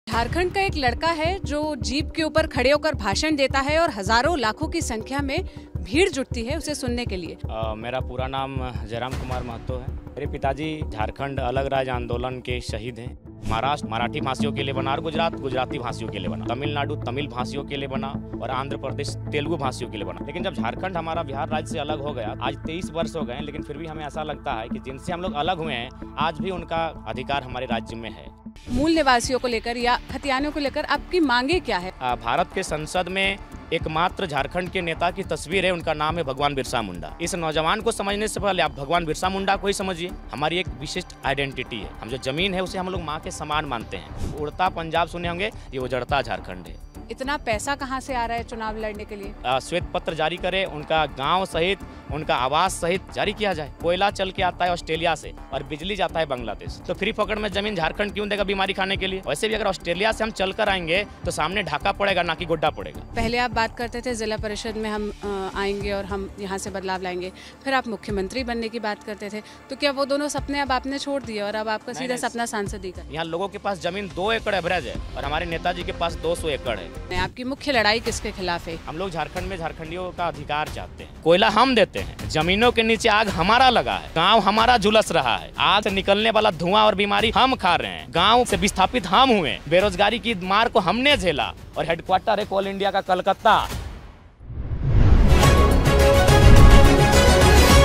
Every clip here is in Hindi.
झारखंड का एक लड़का है जो जीप के ऊपर खड़े होकर भाषण देता है और हजारों लाखों की संख्या में भीड़ जुटती है उसे सुनने के लिए। मेरा पूरा नाम जयराम कुमार महतो है। मेरे पिताजी झारखंड अलग राज्य आंदोलन के शहीद हैं। महाराष्ट्र मराठी भाषियों के लिए बना और गुजरात गुजराती भाषियों के लिए बना, तमिलनाडु तमिल भाषियों के लिए बना और आंध्र प्रदेश तेलुगु भाषियों के लिए बना। लेकिन जब झारखंड हमारा बिहार राज्य से अलग हो गया, आज 23 वर्ष हो गए हैं, लेकिन फिर भी हमें ऐसा लगता है कि जिनसे हम लोग अलग हुए हैं आज भी उनका अधिकार हमारे राज्य में है। मूल निवासियों को लेकर या खतियानियों को लेकर आपकी मांगे क्या है? भारत के संसद में एकमात्र झारखंड के नेता की तस्वीर है, उनका नाम है भगवान बिरसा मुंडा। इस नौजवान को समझने से पहले आप भगवान बिरसा मुंडा को ही समझिए। हमारी एक विशिष्ट आइडेंटिटी है। हम जो जमीन है उसे हम लोग माँ के समान मानते हैं। उड़ता पंजाब सुने होंगे, ये उजड़ता झारखंड है। इतना पैसा कहाँ से आ रहा है चुनाव लड़ने के लिए? श्वेत पत्र जारी करे, उनका गांव सहित उनका आवास सहित जारी किया जाए। कोयला चल के आता है ऑस्ट्रेलिया से और बिजली जाता है बांग्लादेश, तो फ्री पकड़ में जमीन झारखंड क्यों देगा बीमारी खाने के लिए? वैसे भी अगर ऑस्ट्रेलिया से हम चल कर आएंगे तो सामने ढाका पड़ेगा, ना कि गोड्डा पड़ेगा। पहले आप बात करते थे जिला परिषद में हम आएंगे और हम यहाँ से बदलाव लाएंगे, फिर आप मुख्यमंत्री बनने की बात करते थे, तो क्या वो दोनों सपने अब आपने छोड़ दिए और अब आपका सीधा सपना सांसदी का? यहाँ लोगों के पास जमीन 2 एकड़ एवरेज है और हमारे नेताजी के पास 200 एकड़ है। आपकी मुख्य लड़ाई किसके खिलाफ है? हम लोग झारखंड में झारखंडियों का अधिकार चाहते हैं। कोयला हम देते हैं, जमीनों के नीचे आग हमारा लगा है, गांव हमारा झुलस रहा है, आग से निकलने वाला धुआं और बीमारी हम खा रहे हैं, गांव से विस्थापित हम हुए, बेरोजगारी की मार को हमने झेला और हेडक्वार्टर है कोल इंडिया का कलकत्ता।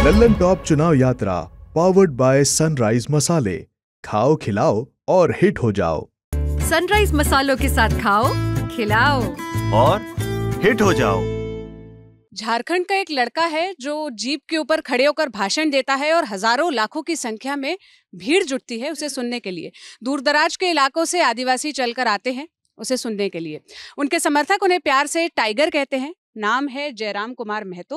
लल्लन टॉप चुनाव यात्रा पावर्ड बाय सनराइज मसाले। खाओ खिलाओ और हिट हो जाओ। सनराइज मसालों के साथ खाओ खिलाओ और हिट हो जाओ। झारखंड का एक लड़का है जो जीप के ऊपर खड़े होकर भाषण देता है और हजारों लाखों की संख्या में भीड़ जुटती है उसे सुनने के लिए। दूर दराज के इलाकों से आदिवासी चलकर आते हैं उसे सुनने के लिए। उनके समर्थक उन्हें प्यार से टाइगर कहते हैं। नाम है जयराम कुमार महतो।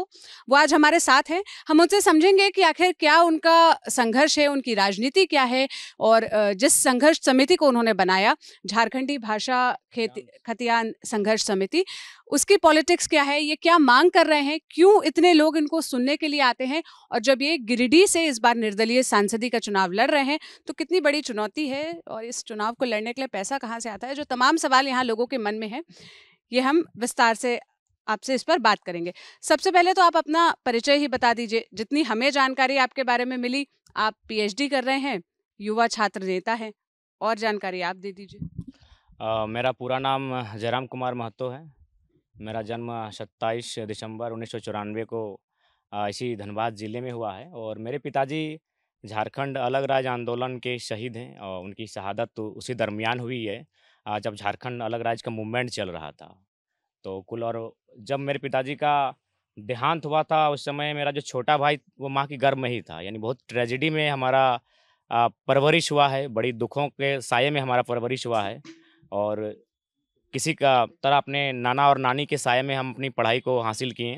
वो आज हमारे साथ हैं। हम उनसे समझेंगे कि आखिर क्या उनका संघर्ष है, उनकी राजनीति क्या है और जिस संघर्ष समिति को उन्होंने बनाया, झारखंडी भाषा खतियान संघर्ष समिति, उसकी पॉलिटिक्स क्या है, ये क्या मांग कर रहे हैं, क्यों इतने लोग इनको सुनने के लिए आते हैं, और जब ये गिरिडीह से इस बार निर्दलीय सांसदी का चुनाव लड़ रहे हैं तो कितनी बड़ी चुनौती है और इस चुनाव को लड़ने के लिए पैसा कहाँ से आता है। जो तमाम सवाल यहाँ लोगों के मन में है, ये हम विस्तार से आपसे इस पर बात करेंगे। सबसे पहले तो आप अपना परिचय ही बता दीजिए। जितनी हमें जानकारी आपके बारे में मिली, आप पीएचडी कर रहे हैं, युवा छात्र नेता हैं, और जानकारी आप दे दीजिए। मेरा पूरा नाम जयराम कुमार महतो है। मेरा जन्म 27 दिसंबर 1994 को इसी धनबाद ज़िले में हुआ है और मेरे पिताजी झारखंड अलग राज्य आंदोलन के शहीद हैं और उनकी शहादत तो उसी दरमियान हुई है जब झारखंड अलग राज्य का मूवमेंट चल रहा था। तो कुल और जब मेरे पिताजी का देहांत हुआ था उस समय मेरा जो छोटा भाई वो माँ की गर्भ में ही था। यानी बहुत ट्रेजेडी में हमारा परवरिश हुआ है, बड़ी दुखों के साये में हमारा परवरिश हुआ है और किसी का तरह अपने नाना और नानी के साये में हम अपनी पढ़ाई को हासिल किए,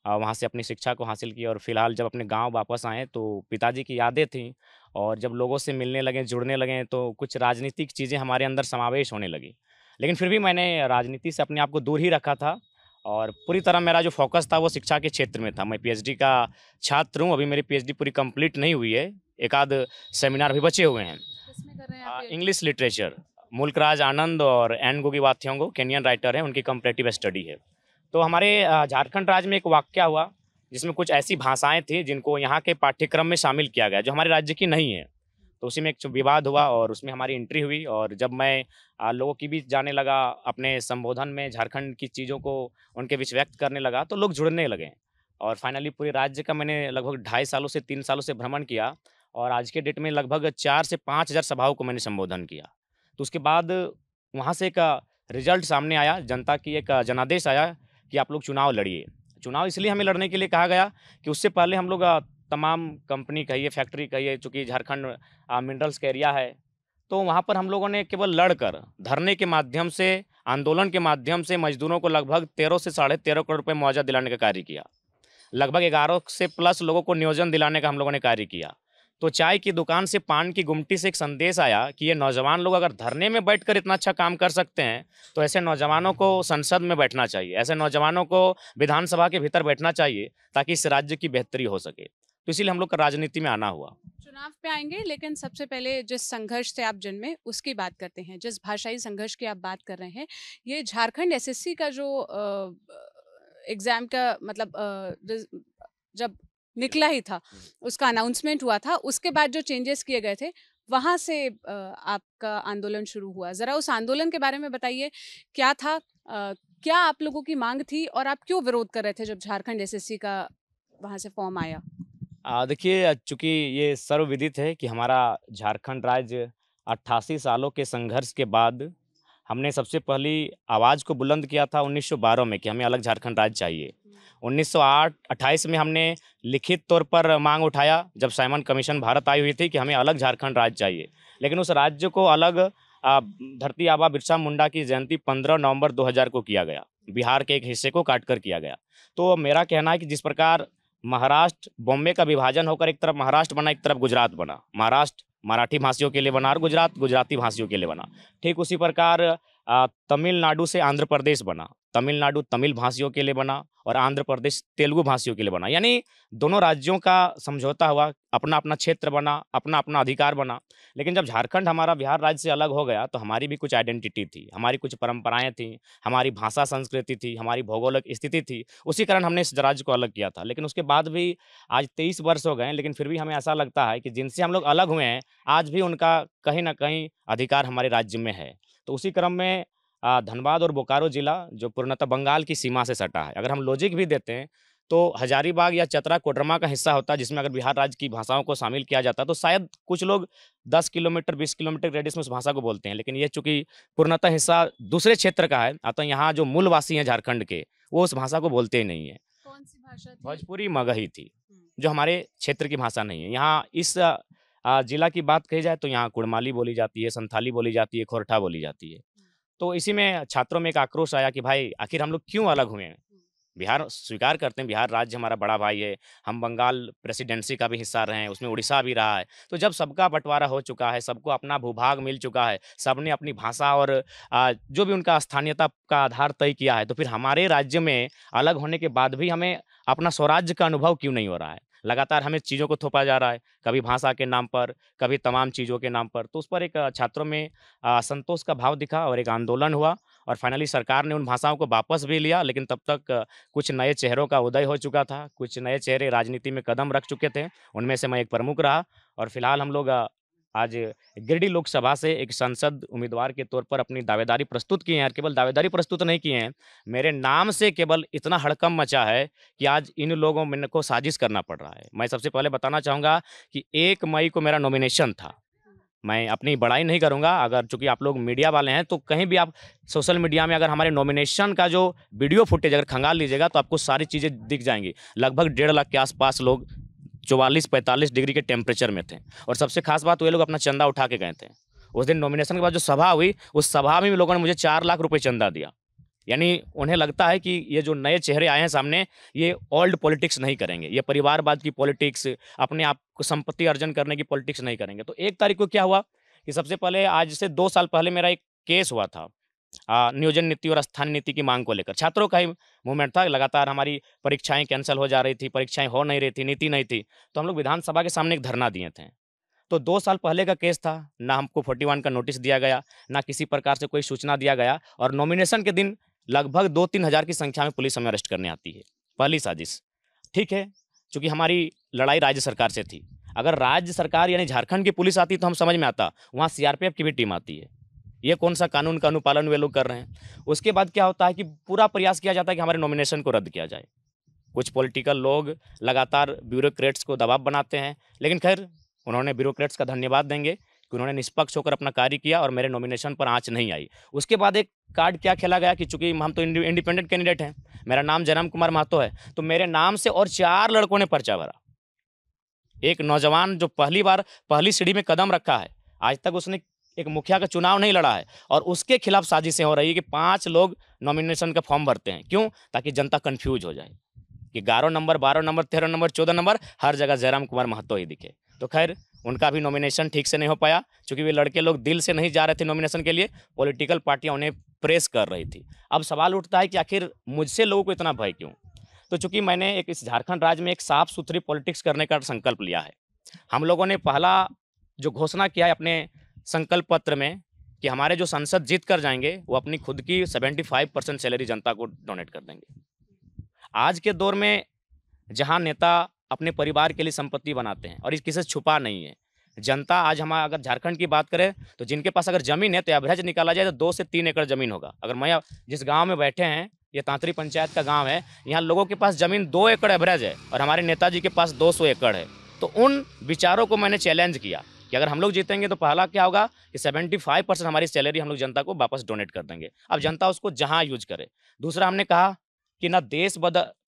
वहाँ से अपनी शिक्षा को हासिल की और फिलहाल जब अपने गांव वापस आए तो पिताजी की यादें थीं और जब लोगों से मिलने लगे, जुड़ने लगे तो कुछ राजनीतिक चीज़ें हमारे अंदर समावेश होने लगी। लेकिन फिर भी मैंने राजनीति से अपने आप को दूर ही रखा था और पूरी तरह मेरा जो फोकस था वो शिक्षा के क्षेत्र में था। मैं पीएचडी का छात्र हूँ। अभी मेरी पीएचडी पूरी कंप्लीट नहीं हुई है, एक आध सेमिनार अभी बचे हुए हैं। इंग्लिश लिटरेचर, मुल्कराज आनंद और एन गोगी वात्योंगो केनियन राइटर है, उनकी कंपैरेटिव स्टडी है। तो हमारे झारखंड राज्य में एक वाक़या हुआ जिसमें कुछ ऐसी भाषाएँ थी जिनको यहाँ के पाठ्यक्रम में शामिल किया गया जो हमारे राज्य की नहीं है। तो उसी में एक विवाद हुआ और उसमें हमारी एंट्री हुई और जब मैं लोगों के बीच जाने लगा, अपने संबोधन में झारखंड की चीज़ों को उनके बीच व्यक्त करने लगा तो लोग जुड़ने लगे और फाइनली पूरे राज्य का मैंने लगभग 2.5 सालों से 3 सालों से भ्रमण किया और आज के डेट में लगभग 4 से 5 हज़ार सभाओं को मैंने संबोधन किया। तो उसके बाद वहाँ से एक रिजल्ट सामने आया, जनता की एक जनादेश आया कि आप लोग चुनाव लड़िए। चुनाव इसलिए हमें लड़ने के लिए कहा गया कि उससे पहले हम लोग तमाम कंपनी कहिए, फैक्ट्री कहिए, चूँकि झारखंड मिनरल्स का एरिया है, तो वहाँ पर हम लोगों ने केवल लड़कर धरने के माध्यम से, आंदोलन के माध्यम से मजदूरों को लगभग 13 से 13.5 करोड़ रुपए मुआवजा दिलाने का कार्य किया। लगभग 11 से प्लस लोगों को नियोजन दिलाने का हम लोगों ने कार्य किया। तो चाय की दुकान से पान की गुमटी से एक संदेश आया कि ये नौजवान लोग अगर धरने में बैठकर इतना अच्छा काम कर सकते हैं तो ऐसे नौजवानों को संसद में बैठना चाहिए, ऐसे नौजवानों को विधानसभा के भीतर बैठना चाहिए ताकि इस राज्य की बेहतरी हो सके। तो इसीलिए हम लोग का राजनीति में आना हुआ। चुनाव पे आएंगे, लेकिन सबसे पहले जिस संघर्ष से आप जन्मे उसकी बात करते हैं। जिस भाषाई संघर्ष की आप बात कर रहे हैं, ये झारखंड एसएससी का जो एग्जाम का मतलब जब निकला ही था, उसका अनाउंसमेंट हुआ था, उसके बाद जो चेंजेस किए गए थे वहाँ से आपका आंदोलन शुरू हुआ। ज़रा उस आंदोलन के बारे में बताइए, क्या था, क्या आप लोगों की मांग थी और आप क्यों विरोध कर रहे थे जब झारखंड एसएससी का वहाँ से फॉर्म आया? देखिए, चूँकि ये सर्वविदित है कि हमारा झारखंड राज्य 88 सालों के संघर्ष के बाद हमने सबसे पहली आवाज़ को बुलंद किया था 1912 में कि हमें अलग झारखंड राज्य चाहिए। 1928 में हमने लिखित तौर पर मांग उठाया जब साइमन कमीशन भारत आई हुई थी कि हमें अलग झारखंड राज्य चाहिए, लेकिन उस राज्य को अलग धरती आबा बिरसा मुंडा की जयंती 15 नवंबर 2000 को किया गया। बिहार के एक हिस्से को काट कर किया गया। तो मेरा कहना है कि जिस प्रकार महाराष्ट्र बॉम्बे का विभाजन होकर एक तरफ महाराष्ट्र बना, एक तरफ गुजरात बना, महाराष्ट्र मराठी भाषियों के लिए बना और गुजरात गुजराती भाषियों के लिए बना, ठीक उसी प्रकार तमिलनाडु से आंध्र प्रदेश बना, तमिलनाडु तमिल भाषियों के लिए बना और आंध्र प्रदेश तेलुगु भाषियों के लिए बना। यानी दोनों राज्यों का समझौता हुआ, अपना अपना क्षेत्र बना, अपना अपना अधिकार बना। लेकिन जब झारखंड हमारा बिहार राज्य से अलग हो गया तो हमारी भी कुछ आइडेंटिटी थी, हमारी कुछ परंपराएं थी, हमारी भाषा संस्कृति थी, हमारी भौगोलिक स्थिति थी। उसी कारण हमने इस राज्य को अलग किया था। लेकिन उसके बाद भी आज 23 वर्ष हो गए, लेकिन फिर भी हमें ऐसा लगता है कि जिनसे हम लोग अलग हुए हैं आज भी उनका कहीं ना कहीं अधिकार हमारे राज्य में है। तो उसी क्रम में धनबाद और बोकारो जिला जो पूर्णतः बंगाल की सीमा से सटा है, अगर हम लॉजिक भी देते हैं तो हजारीबाग या चतरा कोडरमा का हिस्सा होता है, जिसमें अगर बिहार राज्य की भाषाओं को शामिल किया जाता तो शायद कुछ लोग 10 किलोमीटर 20 किलोमीटर रेडियस में उस भाषा को बोलते हैं। लेकिन ये चूंकि पूर्णतः हिस्सा दूसरे क्षेत्र का है, अतः यहाँ जो मूलवासी हैं झारखंड के वो उस भाषा को बोलते ही नहीं है। कौन सी भाषा थी? भोजपुरी मगही थी, जो हमारे क्षेत्र की भाषा नहीं है। यहाँ इस जिला की बात कही जाए तो यहाँ कुड़माली बोली जाती है, संथाली बोली जाती है, खोरठा बोली जाती है। तो इसी में छात्रों में एक आक्रोश आया कि भाई आखिर हम लोग क्यों अलग हुए हैं। बिहार स्वीकार करते हैं, बिहार राज्य हमारा बड़ा भाई है, हम बंगाल प्रेसिडेंसी का भी हिस्सा रहे हैं, उसमें उड़ीसा भी रहा है। तो जब सबका बंटवारा हो चुका है, सबको अपना भूभाग मिल चुका है, सबने अपनी भाषा और जो भी उनका स्थानीयता का आधार तय किया है, तो फिर हमारे राज्य में अलग होने के बाद भी हमें अपना स्वराज्य का अनुभव क्यों नहीं हो रहा है। लगातार हमें चीज़ों को थोपा जा रहा है, कभी भाषा के नाम पर, कभी तमाम चीज़ों के नाम पर। तो उस पर एक छात्रों में असंतोष का भाव दिखा और एक आंदोलन हुआ और फाइनली सरकार ने उन भाषाओं को वापस भी लिया। लेकिन तब तक कुछ नए चेहरों का उदय हो चुका था, कुछ नए चेहरे राजनीति में कदम रख चुके थे, उनमें से मैं एक प्रमुख रहा। और फिलहाल हम लोग आज गिरिडीह लोकसभा से एक सांसद उम्मीदवार के तौर पर अपनी दावेदारी प्रस्तुत किए हैं। और केवल दावेदारी प्रस्तुत नहीं किए हैं, मेरे नाम से केवल इतना हड़कंप मचा है कि आज इन लोगों में को साजिश करना पड़ रहा है। मैं सबसे पहले बताना चाहूँगा कि 1 मई को मेरा नॉमिनेशन था। मैं अपनी बड़ाई नहीं करूँगा, अगर चूँकि आप लोग मीडिया वाले हैं तो कहीं भी आप सोशल मीडिया में अगर हमारे नॉमिनेशन का जो वीडियो फुटेज अगर खंगाल लीजिएगा तो आपको सारी चीज़ें दिख जाएंगी। लगभग 1.5 लाख के आसपास लोग 44-45 डिग्री के टेम्परेचर में थे। और सबसे खास बात, वो लोग अपना चंदा उठा के गए थे। उस दिन नॉमिनेशन के बाद जो सभा हुई, उस सभा में भी लोगों ने मुझे 4 लाख रुपए चंदा दिया। यानी उन्हें लगता है कि ये जो नए चेहरे आए हैं सामने, ये ओल्ड पॉलिटिक्स नहीं करेंगे, ये परिवारवाद की पॉलिटिक्स, अपने आप को संपत्ति अर्जन करने की पॉलिटिक्स नहीं करेंगे। तो 1 तारीख को क्या हुआ कि सबसे पहले आज से 2 साल पहले मेरा एक केस हुआ था नियोजन नीति और स्थानीय नीति की मांग को लेकर। छात्रों का ही मूवमेंट था, लगातार हमारी परीक्षाएं कैंसिल हो जा रही थी, परीक्षाएं हो नहीं रही थी, नीति नहीं थी। तो हम लोग विधानसभा के सामने एक धरना दिए थे। तो 2 साल पहले का केस था, ना हमको 41 का नोटिस दिया गया, ना किसी प्रकार से कोई सूचना दिया गया। और नॉमिनेशन के दिन लगभग 2-3 हज़ार की संख्या में पुलिस हमें अरेस्ट करने आती है। पहली साजिश, ठीक है, चूँकि हमारी लड़ाई राज्य सरकार से थी। अगर राज्य सरकार यानी झारखंड की पुलिस आती तो हम समझ में आता, वहाँ सीआरपीएफ की भी टीम आती है। ये कौन सा कानून का अनुपालन वे लोग कर रहे हैं। उसके बाद क्या होता है कि पूरा प्रयास किया जाता है कि हमारे नॉमिनेशन को रद्द किया जाए। कुछ पॉलिटिकल लोग लगातार ब्यूरोक्रेट्स को दबाव बनाते हैं, लेकिन खैर उन्होंने ब्यूरोक्रेट्स का धन्यवाद देंगे कि उन्होंने निष्पक्ष होकर अपना कार्य किया और मेरे नॉमिनेशन पर आँच नहीं आई। उसके बाद एक कार्ड क्या खेला गया कि चूंकि हम तो इंडिपेंडेंट कैंडिडेट हैं, मेरा नाम जयराम कुमार महतो है, तो मेरे नाम से और 4 लड़कों ने पर्चा भरा। एक नौजवान जो पहली बार पहली सीढ़ी में कदम रखा है, आज तक उसने एक मुखिया का चुनाव नहीं लड़ा है, और उसके खिलाफ साजिशें हो रही है कि 5 लोग नॉमिनेशन का फॉर्म भरते हैं। क्यों? ताकि जनता कंफ्यूज हो जाए कि 11 नंबर, 12 नंबर, 13 नंबर, 14 नंबर हर जगह जयराम कुमार महतो ही दिखे। तो खैर उनका भी नॉमिनेशन ठीक से नहीं हो पाया, क्योंकि वे लड़के लोग दिल से नहीं जा रहे थे नॉमिनेशन के लिए, पॉलिटिकल पार्टियां उन्हें प्रेस कर रही थी। अब सवाल उठता है कि आखिर मुझसे लोगों को इतना भय क्यों? तो चूंकि मैंने एक इस झारखंड राज्य में एक साफ सुथरी पॉलिटिक्स करने का संकल्प लिया है, हम लोगों ने पहला जो घोषणा किया है अपने संकल्प पत्र में कि हमारे जो सांसद जीत कर जाएंगे वो अपनी खुद की 75% सैलरी जनता को डोनेट कर देंगे। आज के दौर में जहां नेता अपने परिवार के लिए संपत्ति बनाते हैं और इस किसी से छुपा नहीं है, जनता आज हम अगर झारखंड की बात करें तो जिनके पास अगर जमीन है तो एवरेज निकाला जाए तो 2 से 3 एकड़ जमीन होगा। अगर मैं जिस गांव में बैठे हैं, ये तांतरी पंचायत का गांव है, यहाँ लोगों के पास जमीन 2 एकड़ एवरेज है और हमारे नेताजी के पास 200 एकड़ है। तो उन विचारों को मैंने चैलेंज किया कि अगर हम लोग जीतेंगे तो पहला क्या होगा कि 75% हमारी सैलरी हम लोग जनता को वापस डोनेट कर देंगे। अब जनता उसको जहाँ यूज करे। दूसरा हमने कहा कि ना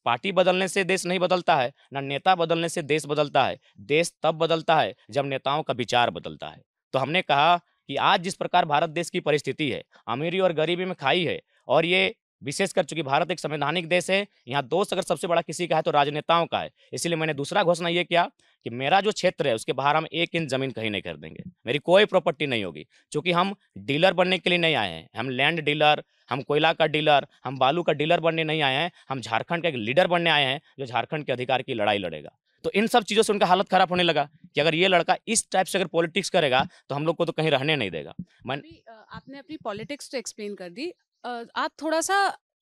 पार्टी बदलने से देश नहीं बदलता है, ना नेता बदलने से देश बदलता है। देश तब बदलता है जब नेताओं का विचार बदलता है। तो हमने कहा कि आज जिस प्रकार भारत देश की परिस्थिति है, अमीरी और गरीबी में खाई है, और ये विशेषकर चूंकि भारत एक संवैधानिक देश है, यहाँ दोस्त अगर सबसे बड़ा किसी का है तो राजनेताओं का है। इसलिए मैंने दूसरा घोषणा ये किया कि मेरा जो क्षेत्र है उसके बाहर हम 1 इंच जमीन कहीं नहीं खरीदेंगे, मेरी कोई प्रॉपर्टी नहीं होगी। क्योंकि हम डीलर बनने के लिए नहीं आए हैं, हम लैंड डीलर, हम कोयला का डीलर, हम बालू का डीलर बनने नहीं आए हैं, हम झारखंड का एक लीडर बनने आए हैं जो झारखंड के अधिकार की लड़ाई लड़ेगा। तो इन सब चीज़ों से उनका हालत खराब होने लगा कि अगर ये लड़का इस टाइप से अगर पॉलिटिक्स करेगा तो हम लोग को तो कहीं रहने नहीं देगा। आपने अपनी पॉलिटिक्स तो एक्सप्लेन कर दी। आप थोड़ा सा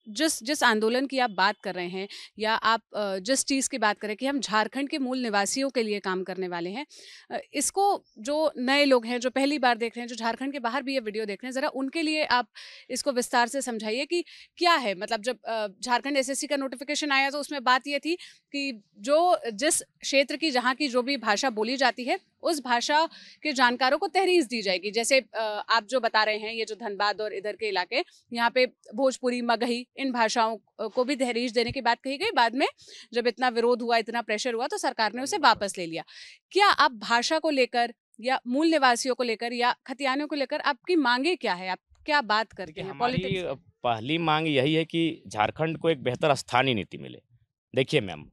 जिस आंदोलन की आप बात कर रहे हैं या आप जिस चीज़ की बात करें कि हम झारखंड के मूल निवासियों के लिए काम करने वाले हैं, इसको जो नए लोग हैं जो पहली बार देख रहे हैं, जो झारखंड के बाहर भी ये वीडियो देख रहे हैं, ज़रा उनके लिए आप इसको विस्तार से समझाइए कि क्या है। मतलब जब झारखंड एसएससी का नोटिफिकेशन आया तो उसमें बात ये थी कि जिस क्षेत्र की जहाँ की जो भी भाषा बोली जाती है उस भाषा के जानकारों को तहरीर दी जाएगी। जैसे आप जो बता रहे हैं, ये जो धनबाद और इधर के इलाके, यहाँ पे भोजपुरी, मगही, इन भाषाओं को भी तहरीर देने की बात कही गई। बाद में जब इतना विरोध हुआ, इतना प्रेशर हुआ तो सरकार ने उसे वापस ले लिया। क्या आप भाषा को लेकर या मूल निवासियों को लेकर या खतियानियों को लेकर आपकी मांगे क्या है, आप क्या बात करते हैं? हमारी पहली मांग यही है कि झारखंड को एक बेहतर स्थानीय नीति मिले। देखिए मैम,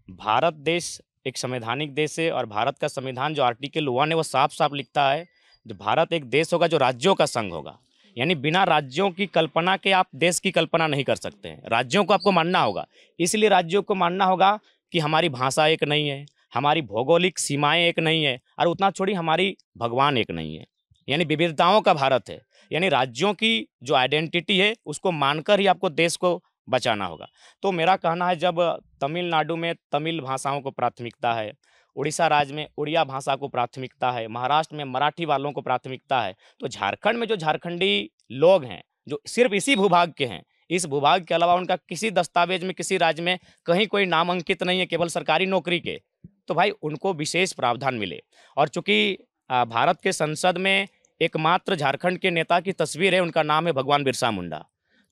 भारत देश एक संवैधानिक देश है और भारत का संविधान जो आर्टिकल 1 है वो साफ साफ लिखता है जो भारत एक देश होगा जो राज्यों का संघ होगा। यानी बिना राज्यों की कल्पना के आप देश की कल्पना नहीं कर सकते हैं। राज्यों को आपको मानना होगा। इसलिए राज्यों को मानना होगा कि हमारी भाषा एक नहीं है, हमारी भौगोलिक सीमाएं एक नहीं है, और उतना छोड़ी हमारी भगवान एक नहीं है। यानी विविधताओं का भारत है। यानी राज्यों की जो आइडेंटिटी है उसको मानकर ही आपको देश को बचाना होगा। तो मेरा कहना है, जब तमिलनाडु में तमिल भाषाओं को प्राथमिकता है, उड़ीसा राज्य में उड़िया भाषा को प्राथमिकता है, महाराष्ट्र में मराठी वालों को प्राथमिकता है, तो झारखंड में जो झारखंडी लोग हैं जो सिर्फ इसी भूभाग के हैं, इस भूभाग के अलावा उनका किसी दस्तावेज में किसी राज्य में कहीं कोई नाम अंकित नहीं है, केवल सरकारी नौकरी के, तो भाई उनको विशेष प्रावधान मिले। और चूंकि भारत के संसद में एकमात्र झारखंड के नेता की तस्वीर है, उनका नाम है भगवान बिरसा मुंडा।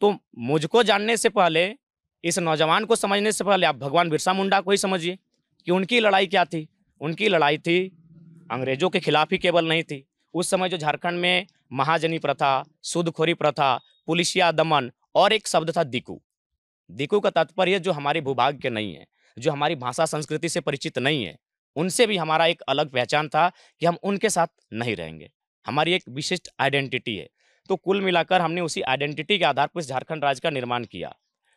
तो मुझको जानने से पहले, इस नौजवान को समझने से पहले आप भगवान बिरसा मुंडा को ही समझिए कि उनकी लड़ाई क्या थी। उनकी लड़ाई थी अंग्रेजों के खिलाफ ही केवल नहीं थी। उस समय जो झारखंड में महाजनी प्रथा, सूदखोरी प्रथा, पुलिसिया दमन और एक शब्द था दिकू। दिकू का तात्पर्य जो हमारे भूभाग के नहीं है, जो हमारी भाषा संस्कृति से परिचित नहीं है, उनसे भी हमारा एक अलग पहचान था कि हम उनके साथ नहीं रहेंगे। हमारी एक विशिष्ट आइडेंटिटी है। तो कुल मिलाकर हमने उसी आइडेंटिटी के आधार पर इस झारखंड राज्य का निर्माण किया।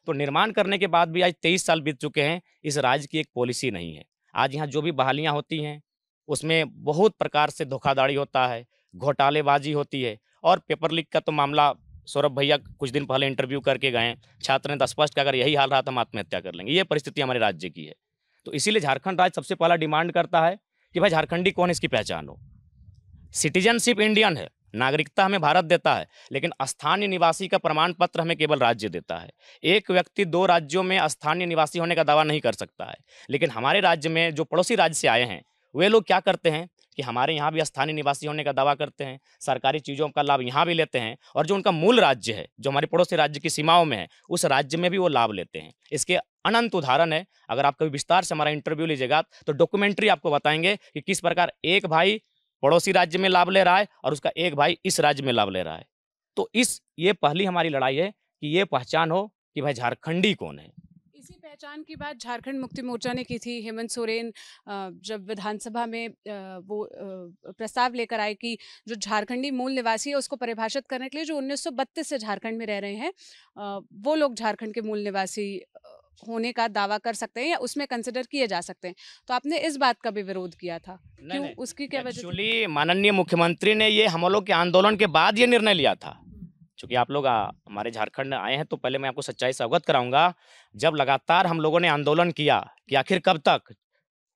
तो निर्माण करने के बाद भी आज 23 साल बीत चुके हैं, इस राज्य की एक पॉलिसी नहीं है। आज यहाँ जो भी बहालियाँ होती हैं उसमें बहुत प्रकार से धोखाधड़ी होता है, घोटालेबाजी होती है। और पेपर लीक का तो मामला सौरभ भैया कुछ दिन पहले इंटरव्यू करके गए, छात्र ने स्पष्ट किया अगर यही हाल रहा तो हम आत्महत्या कर लेंगे। ये परिस्थिति हमारे राज्य की है। तो इसीलिए झारखंड राज्य सबसे पहला डिमांड करता है कि भाई झारखंडी कौन, इसकी पहचान हो। सिटीजनशिप इंडियन है, नागरिकता हमें भारत देता है, लेकिन स्थानीय निवासी का प्रमाण पत्र हमें केवल राज्य देता है। एक व्यक्ति 2 राज्यों में स्थानीय निवासी होने का दावा नहीं कर सकता है। लेकिन हमारे राज्य में जो पड़ोसी राज्य से आए हैं वे लोग क्या करते हैं कि हमारे यहाँ भी स्थानीय निवासी होने का दावा करते हैं, सरकारी चीज़ों का लाभ यहाँ भी लेते हैं, और जो उनका मूल राज्य है, जो हमारे पड़ोसी राज्य की सीमाओं में है, उस राज्य में भी वो लाभ लेते हैं। इसके अनंत उदाहरण है। अगर आप कभी विस्तार से हमारा इंटरव्यू लीजिएगा तो डॉक्यूमेंट्री आपको बताएंगे कि किस प्रकार एक भाई पड़ोसी राज्य में लाभ ले रहा है और उसका एक भाई इस राज्य में लाभ ले रहा है। तो ये पहली हमारी लड़ाई है कि ये पहचान हो कि भाई झारखंडी कौन है। इसी पहचान की बात झारखंड मुक्ति मोर्चा ने की थी। हेमंत सोरेन जब विधानसभा में वो प्रस्ताव लेकर आए कि जो झारखंडी मूल निवासी है उसको परिभाषित करने के लिए जो 1932 से झारखंड में रह रहे हैं वो लोग झारखंड के मूल निवासी होने का दावा कर सकते हैं या उसमें कंसिडर किए जा सकते हैं। तो आपने इस बात का भी विरोध किया था, क्यों, उसकी क्या वजह थी? एक्चुअली माननीय मुख्यमंत्री ने ये हम लोग के आंदोलन के बाद ये निर्णय लिया था। चूँकि आप लोग हमारे झारखंड आए हैं तो पहले मैं आपको सच्चाई से अवगत कराऊंगा। जब लगातार हम लोगों ने आंदोलन किया कि आखिर कब तक,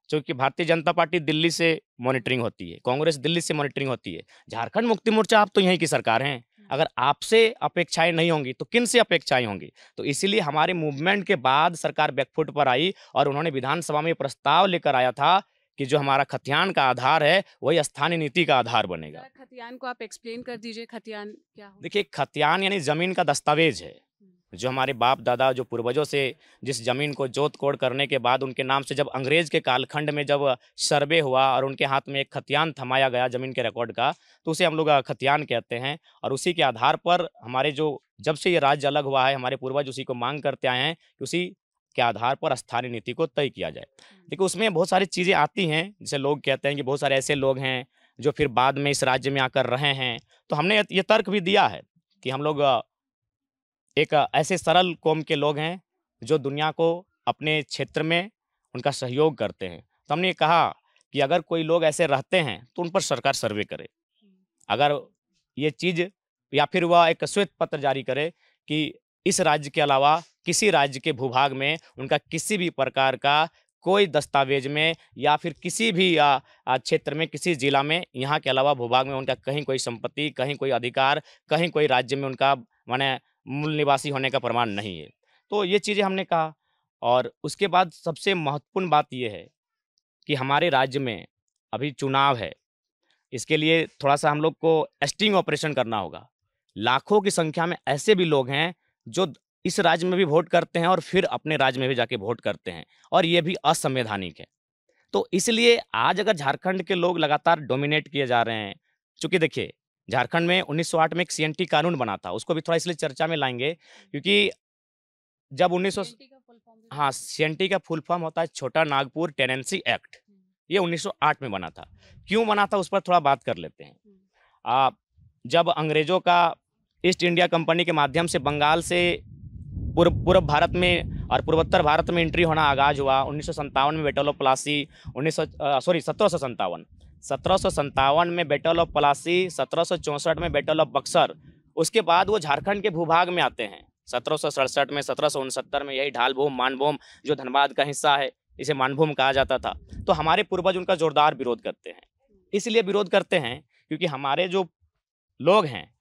क्योंकि भारतीय जनता पार्टी दिल्ली से मॉनिटरिंग होती है, कांग्रेस दिल्ली से मॉनिटरिंग होती है, झारखंड मुक्ति मोर्चा आप तो यहीं की सरकार हैं। अगर आपसे अपेक्षाएं नहीं होंगी तो किन से अपेक्षाएं होंगी? तो इसीलिए हमारे मूवमेंट के बाद सरकार बैकफुट पर आई और उन्होंने विधानसभा में प्रस्ताव लेकर आया था कि जो हमारा खतियान का आधार है वही स्थानीय नीति का आधार बनेगा। खतियान को आप एक्सप्लेन कर दीजिए, खतियान क्या हो? देखिए, खतियान यानी जमीन का दस्तावेज है, जो हमारे बाप दादा जो पूर्वजों से जिस जमीन को जोत कोड़ करने के बाद उनके नाम से जब अंग्रेज के कालखंड में जब सर्वे हुआ और उनके हाथ में एक खतियान थमाया गया जमीन के रिकॉर्ड का, तो उसे हम लोग खतियान कहते हैं। और उसी के आधार पर हमारे जो जब से ये राज्य अलग हुआ है, हमारे पूर्वज उसी को मांग करते आए हैं कि उसी के आधार पर स्थानीय नीति को तय किया जाए। देखिए, उसमें बहुत सारी चीज़ें आती हैं, जैसे लोग कहते हैं कि बहुत सारे ऐसे लोग हैं जो फिर बाद में इस राज्य में आकर रहे हैं। तो हमने ये तर्क भी दिया है कि हम लोग एक ऐसे सरल कौम के लोग हैं जो दुनिया को अपने क्षेत्र में उनका सहयोग करते हैं। तो हमने ये कहा कि अगर कोई लोग ऐसे रहते हैं तो उन पर सरकार सर्वे करे। अगर ये चीज़ या फिर वह एक श्वेत पत्र जारी करे कि इस राज्य के अलावा किसी राज्य के भूभाग में उनका किसी भी प्रकार का कोई दस्तावेज में या फिर किसी भी क्षेत्र में, किसी जिला में, यहाँ के अलावा भूभाग में उनका कहीं कोई संपत्ति, कहीं कोई अधिकार, कहीं कोई राज्य में उनका माने मूल निवासी होने का प्रमाण नहीं है। तो ये चीज़ें हमने कहा। और उसके बाद सबसे महत्वपूर्ण बात ये है कि हमारे राज्य में अभी चुनाव है, इसके लिए थोड़ा सा हम लोग को स्टिंग ऑपरेशन करना होगा। लाखों की संख्या में ऐसे भी लोग हैं जो इस राज्य में भी वोट करते हैं और फिर अपने राज्य में भी जाके वोट करते हैं, और ये भी असंवैधानिक है। तो इसलिए आज अगर झारखंड के लोग लगातार डोमिनेट किए जा रहे हैं, चूँकि देखिए झारखंड में 1908 में एक सीएनटी कानून बना था, उसको भी थोड़ा इसलिए चर्चा में लाएंगे क्योंकि जब 1900 हाँ, सीएनटी का फुल फॉर्म होता है छोटा नागपुर टेनेंसी एक्ट। ये 1908 में बना था। क्यों बना था उस पर थोड़ा बात कर लेते हैं। जब अंग्रेजों का ईस्ट इंडिया कंपनी के माध्यम से बंगाल से पूर्व भारत में और पूर्वोत्तर भारत में एंट्री होना आगाज हुआ 1957 में बैटल ऑफ प्लासी, 1757 में बैटल ऑफ प्लासी, 1764 में बैटल ऑफ बक्सर। उसके बाद वो झारखंड के भूभाग में आते हैं 1767 में, 1769 में। यही ढालभूम मानभूम जो धनबाद का हिस्सा है, इसे मानभूम कहा जाता था। तो हमारे पूर्वज उनका जोरदार विरोध करते हैं। इसलिए विरोध करते हैं क्योंकि हमारे जो लोग हैं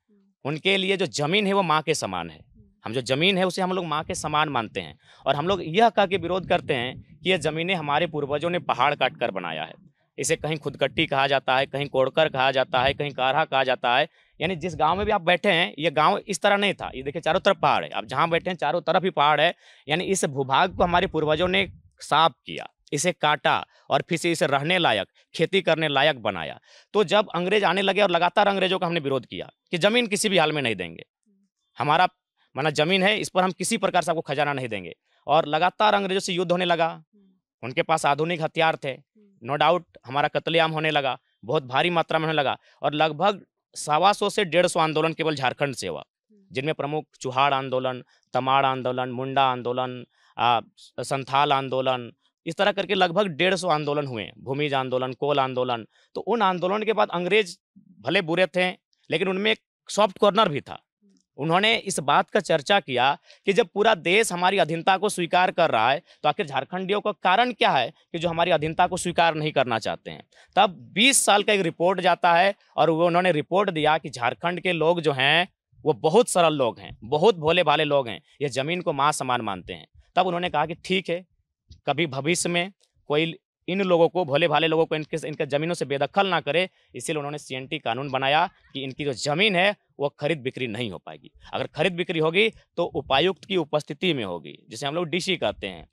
उनके लिए जो ज़मीन है वो माँ के समान है। हम जो ज़मीन है उसे हम लोग माँ के समान मानते हैं, और हम लोग यह कह के विरोध करते हैं कि ये ज़मीनें हमारे पूर्वजों ने पहाड़ काट कर बनाया है। इसे कहीं खुदकट्टी कहा जाता है, कहीं कोड़कर कहा जाता है, कहीं काढ़ा कहा जाता है। यानी जिस गांव में भी आप बैठे हैं, ये गांव इस तरह नहीं था। ये देखिए चारों तरफ पहाड़ है, आप जहां बैठे हैं चारों तरफ ही पहाड़ है। यानी इस भूभाग को हमारे पूर्वजों ने साफ किया, इसे काटा और फिर से इसे रहने लायक, खेती करने लायक बनाया। तो जब अंग्रेज आने लगे और लगातार अंग्रेजों का हमने विरोध किया कि ज़मीन किसी भी हाल में नहीं देंगे, हमारा माना ज़मीन है, इस पर हम किसी प्रकार से आपको खजाना नहीं देंगे। और लगातार अंग्रेजों से युद्ध होने लगा। उनके पास आधुनिक हथियार थे, नो डाउट हमारा कत्लेआम होने लगा, बहुत भारी मात्रा में होने लगा। और लगभग 125 से 150 आंदोलन केवल झारखंड से हुआ, जिनमें प्रमुख चुहाड़ आंदोलन, तमाड़ आंदोलन, मुंडा आंदोलन, संथाल आंदोलन, इस तरह करके लगभग 150 आंदोलन हुए, भूमिज आंदोलन, कोल आंदोलन। तो उन आंदोलन के बाद अंग्रेज भले बुरे थे, लेकिन उनमें एक सॉफ्ट कॉर्नर भी था। उन्होंने इस बात का चर्चा किया कि जब पूरा देश हमारी अधीनता को स्वीकार कर रहा है तो आखिर झारखंडियों का कारण क्या है कि जो हमारी अधीनता को स्वीकार नहीं करना चाहते हैं। तब 20 साल का एक रिपोर्ट जाता है और वो उन्होंने रिपोर्ट दिया कि झारखंड के लोग जो हैं वो बहुत सरल लोग हैं, बहुत भोले भाले लोग हैं, ये ज़मीन को माँ समान मानते हैं। तब उन्होंने कहा कि ठीक है, कभी भविष्य में कोई इन लोगों को, भोले भाले लोगों को इनके ज़मीनों से बेदखल ना करे। इसीलिए उन्होंने सीएनटी कानून बनाया कि इनकी जो ज़मीन है वो खरीद बिक्री नहीं हो पाएगी। अगर खरीद बिक्री होगी तो उपायुक्त की उपस्थिति में होगी, जिसे हम लोग डीसी कहते हैं।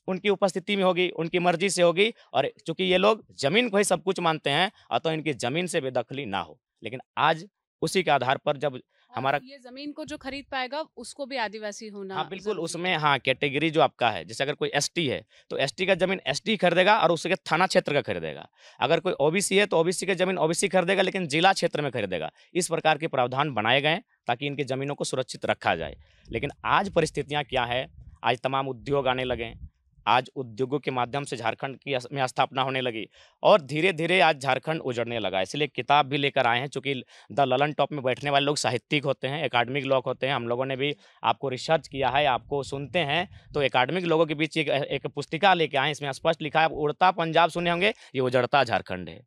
उनकी उपस्थिति में होगी, उनकी मर्जी से होगी। और चूंकि ये लोग ज़मीन को ही सब कुछ मानते हैं, अतः इनकी ज़मीन से बेदखली ना हो। लेकिन आज उसी के आधार पर जब हमारा ये जमीन को जो खरीद पाएगा उसको भी आदिवासी होना, हाँ बिल्कुल, उसमें हाँ कैटेगरी जो आपका है, जैसे अगर कोई एसटी है तो एसटी का जमीन एसटी खरीदेगा और उसके थाना क्षेत्र का खरीदेगा। अगर कोई ओबीसी है तो ओबीसी का जमीन ओबीसी खरीदेगा, लेकिन जिला क्षेत्र में खरीदेगा। इस प्रकार के प्रावधान बनाए गए ताकि इनकी ज़मीनों को सुरक्षित रखा जाए। लेकिन आज परिस्थितियाँ क्या है, आज तमाम उद्योग आने लगे हैं। आज उद्योगों के माध्यम से झारखंड की में स्थापना होने लगी और धीरे धीरे आज झारखंड उजड़ने लगा। इसलिए किताब भी लेकर आए हैं, चूँकि द ललन टॉप में बैठने वाले लोग साहित्यिक होते हैं, एकेडमिक लोग होते हैं। हम लोगों ने भी आपको रिसर्च किया है, आपको सुनते हैं तो एकेडमिक लोगों के बीच एक पुस्तिका लेके आए। इसमें स्पष्ट लिखा है, उड़ता पंजाब सुने होंगे, ये उजड़ता झारखंड है,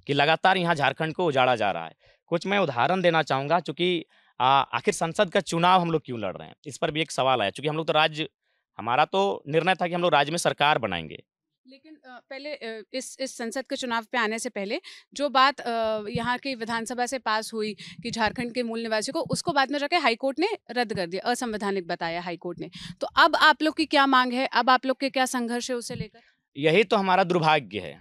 कि लगातार यहाँ झारखंड को उजाड़ा जा रहा है। कुछ मैं उदाहरण देना चाहूँगा, चूँकि आखिर संसद का चुनाव हम लोग क्यों लड़ रहे हैं, इस पर भी एक सवाल आया। चूँकि हम लोग तो हमारा तो निर्णय था कि हम लोग राज्य में सरकार बनाएंगे। लेकिन पहले इस संसद के चुनाव पे आने से पहले जो बात यहाँ की विधानसभा से पास हुई कि झारखंड के मूल निवासियों को, उसको बाद में जाके हाईकोर्ट ने रद्द कर दिया, असंवैधानिक बताया हाईकोर्ट ने। तो अब आप लोग की क्या मांग है, अब आप लोग के क्या संघर्ष है उसे लेकर? यही तो हमारा दुर्भाग्य है।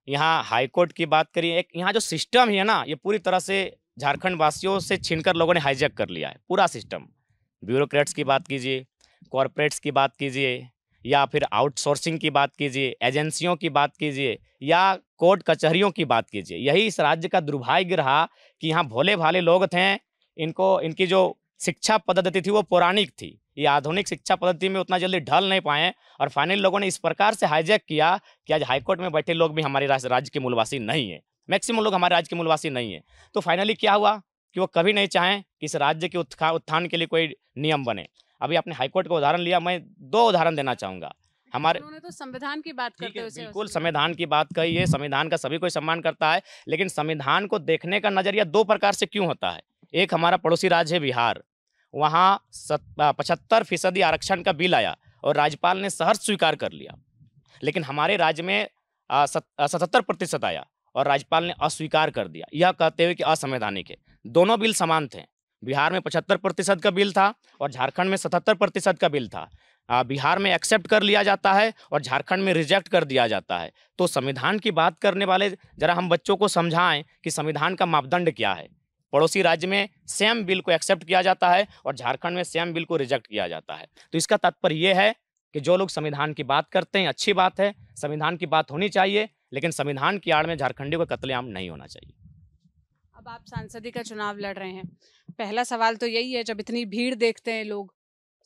यहाँ हाईकोर्ट की बात करिए, एक यहाँ जो सिस्टम है ना, ये पूरी तरह से झारखंड वासियों से छीनकर लोगों ने हाईजैक कर लिया है पूरा सिस्टम। ब्यूरोक्रेट्स की बात कीजिए, कॉरपोरेट्स की बात कीजिए, या फिर आउटसोर्सिंग की बात कीजिए, एजेंसियों की बात कीजिए, या कोर्ट कचहरियों की बात कीजिए। यही इस राज्य का दुर्भाग्य रहा कि यहाँ भोले भाले लोग थे, इनकी जो शिक्षा पद्धति थी वो पौराणिक थी। ये आधुनिक शिक्षा पद्धति में उतना जल्दी ढल नहीं पाए और फाइनली लोगों ने इस प्रकार से हाईजैक किया कि आज हाईकोर्ट में बैठे लोग भी हमारे राज्य के मूलवासी नहीं है। मैक्सिमम लोग हमारे राज्य के मूलवासी नहीं है। तो फाइनली क्या हुआ कि वो कभी नहीं चाहें कि इस राज्य के उत्थान के लिए कोई नियम बने। अभी आपने हाईकोर्ट का उदाहरण लिया, मैं 2 उदाहरण देना चाहूँगा। हमारे उन्होंने तो संविधान की बात करते हुए बिल्कुल संविधान की बात कही है, संविधान का सभी कोई सम्मान करता है, लेकिन संविधान को देखने का नजरिया 2 प्रकार से क्यों होता है। एक हमारा पड़ोसी राज्य है बिहार, वहाँ 75% आरक्षण का बिल आया और राज्यपाल ने सहर्ष स्वीकार कर लिया। लेकिन हमारे राज्य में 77% आया और राज्यपाल ने अस्वीकार कर दिया, यह कहते हुए कि असंवैधानिक है। दोनों बिल समान थे। बिहार में 75% का बिल था और झारखंड में 77% का बिल था। बिहार में एक्सेप्ट कर लिया जाता है और झारखंड में रिजेक्ट कर दिया जाता है। तो संविधान की बात करने वाले जरा हम बच्चों को समझाएं कि संविधान का मापदंड क्या है। पड़ोसी राज्य में सेम बिल को एक्सेप्ट किया जाता है और झारखंड में सेम बिल को रिजेक्ट किया जाता है। तो इसका तात्पर्य यह है कि जो लोग संविधान की बात करते हैं, अच्छी बात है, संविधान की बात होनी चाहिए, लेकिन संविधान की आड़ में झारखंडियों का कत्लेआम नहीं होना चाहिए। अब आप सांसदी का चुनाव लड़ रहे हैं, पहला सवाल तो यही है, जब इतनी भीड़ देखते हैं लोग,